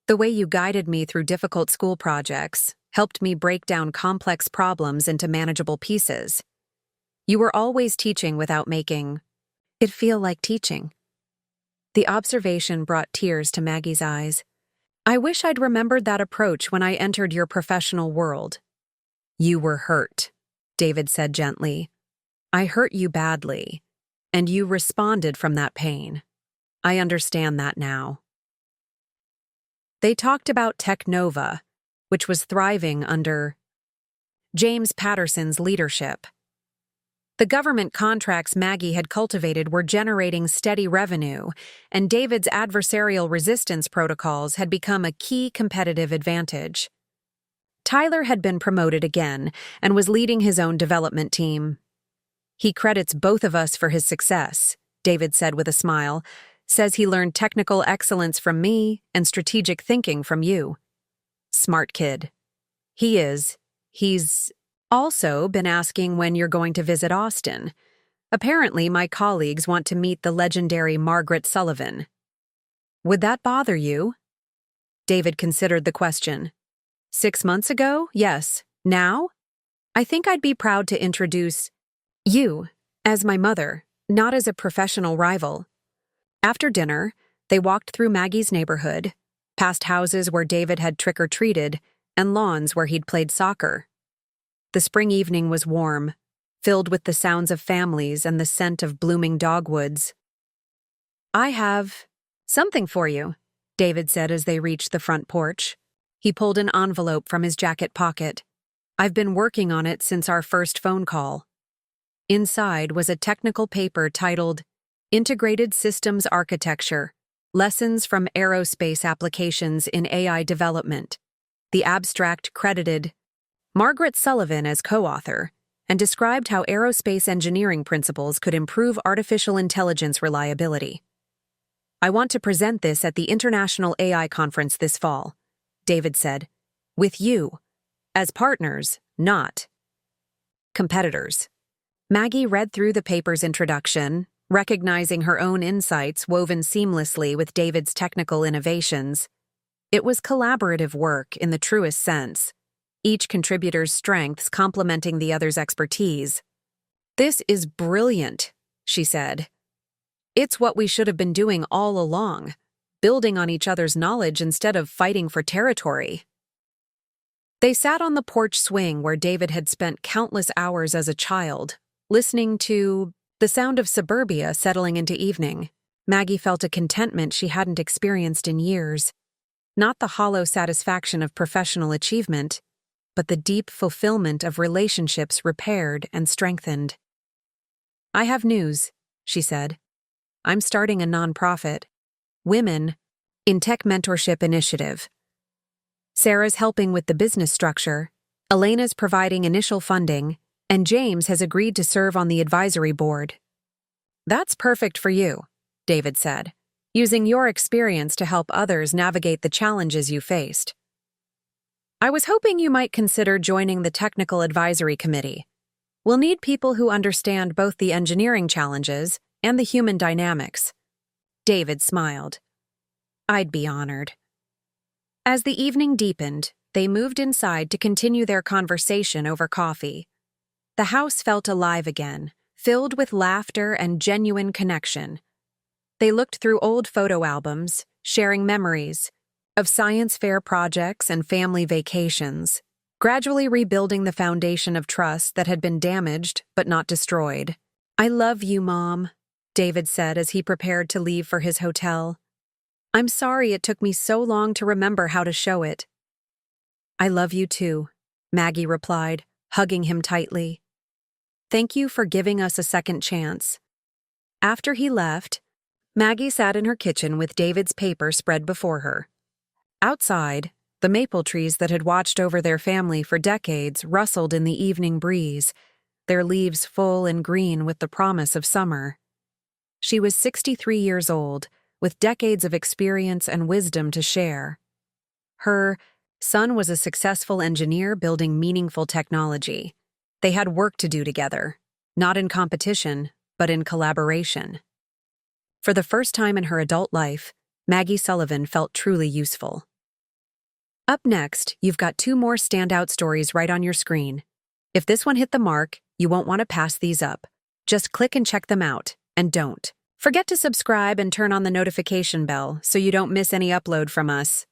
[SPEAKER 1] The way you guided me through difficult school projects, helped me break down complex problems into manageable pieces. You were always teaching without making it feel like teaching." The observation brought tears to Maggie's eyes. "I wish I'd remembered that approach when I entered your professional world." "You were hurt," David said gently. "I hurt you badly, and you responded from that pain. I understand that now." They talked about Technova, which was thriving under James Patterson's leadership. The government contracts Maggie had cultivated were generating steady revenue, and David's adversarial resistance protocols had become a key competitive advantage. Tyler had been promoted again and was leading his own development team. "He credits both of us for his success," David said with a smile, "says he learned technical excellence from me and strategic thinking from you." "Smart kid." "He is. He's also been asking when you're going to visit Austin. Apparently, my colleagues want to meet the legendary Margaret Sullivan." "Would that bother you?" David considered the question. 6 months ago? Yes. Now? I think I'd be proud to introduce you as my mother, not as a professional rival. After dinner, they walked through Maggie's neighborhood, past houses where David had trick-or-treated and lawns where he'd played soccer. The spring evening was warm, filled with the sounds of families and the scent of blooming dogwoods. I have something for you, David said as they reached the front porch. He pulled an envelope from his jacket pocket. I've been working on it since our first phone call. Inside was a technical paper titled Integrated Systems Architecture, Lessons from Aerospace Applications in AI Development. The abstract credited Margaret Sullivan as co-author and described how aerospace engineering principles could improve artificial intelligence reliability. I want to present this at the International AI Conference this fall, David said, with you, as partners, not competitors. Maggie read through the paper's introduction, recognizing her own insights woven seamlessly with David's technical innovations. It was collaborative work in the truest sense, each contributor's strengths complementing the other's expertise. This is brilliant, she said. It's what we should have been doing all along, building on each other's knowledge instead of fighting for territory. They sat on the porch swing where David had spent countless hours as a child, listening to the sound of suburbia settling into evening. Maggie felt a contentment she hadn't experienced in years, not the hollow satisfaction of professional achievement, but the deep fulfillment of relationships repaired and strengthened. I have news, she said. I'm starting a nonprofit, Women in Tech Mentorship Initiative. Sarah's helping with the business structure, Elena's providing initial funding, and James has agreed to serve on the advisory board. That's perfect for you, David said, using your experience to help others navigate the challenges you faced. I was hoping you might consider joining the Technical Advisory Committee. We'll need people who understand both the engineering challenges and the human dynamics. David smiled. I'd be honored. As the evening deepened, they moved inside to continue their conversation over coffee. The house felt alive again, filled with laughter and genuine connection. They looked through old photo albums, sharing memories of science fair projects and family vacations, gradually rebuilding the foundation of trust that had been damaged but not destroyed. I love you, Mom, David said as he prepared to leave for his hotel. I'm sorry it took me so long to remember how to show it. I love you too, Maggie replied, hugging him tightly. Thank you for giving us a second chance. After he left, Maggie sat in her kitchen with David's paper spread before her. Outside, the maple trees that had watched over their family for decades rustled in the evening breeze, their leaves full and green with the promise of summer. She was 63 years old, with decades of experience and wisdom to share. Her son was a successful engineer building meaningful technology. They had work to do together, not in competition, but in collaboration. For the first time in her adult life, Maggie Sullivan felt truly useful. Up next, you've got 2 more standout stories right on your screen. If this one hit the mark, you won't want to pass these up. Just click and check them out, and don't forget to subscribe and turn on the notification bell so you don't miss any upload from us.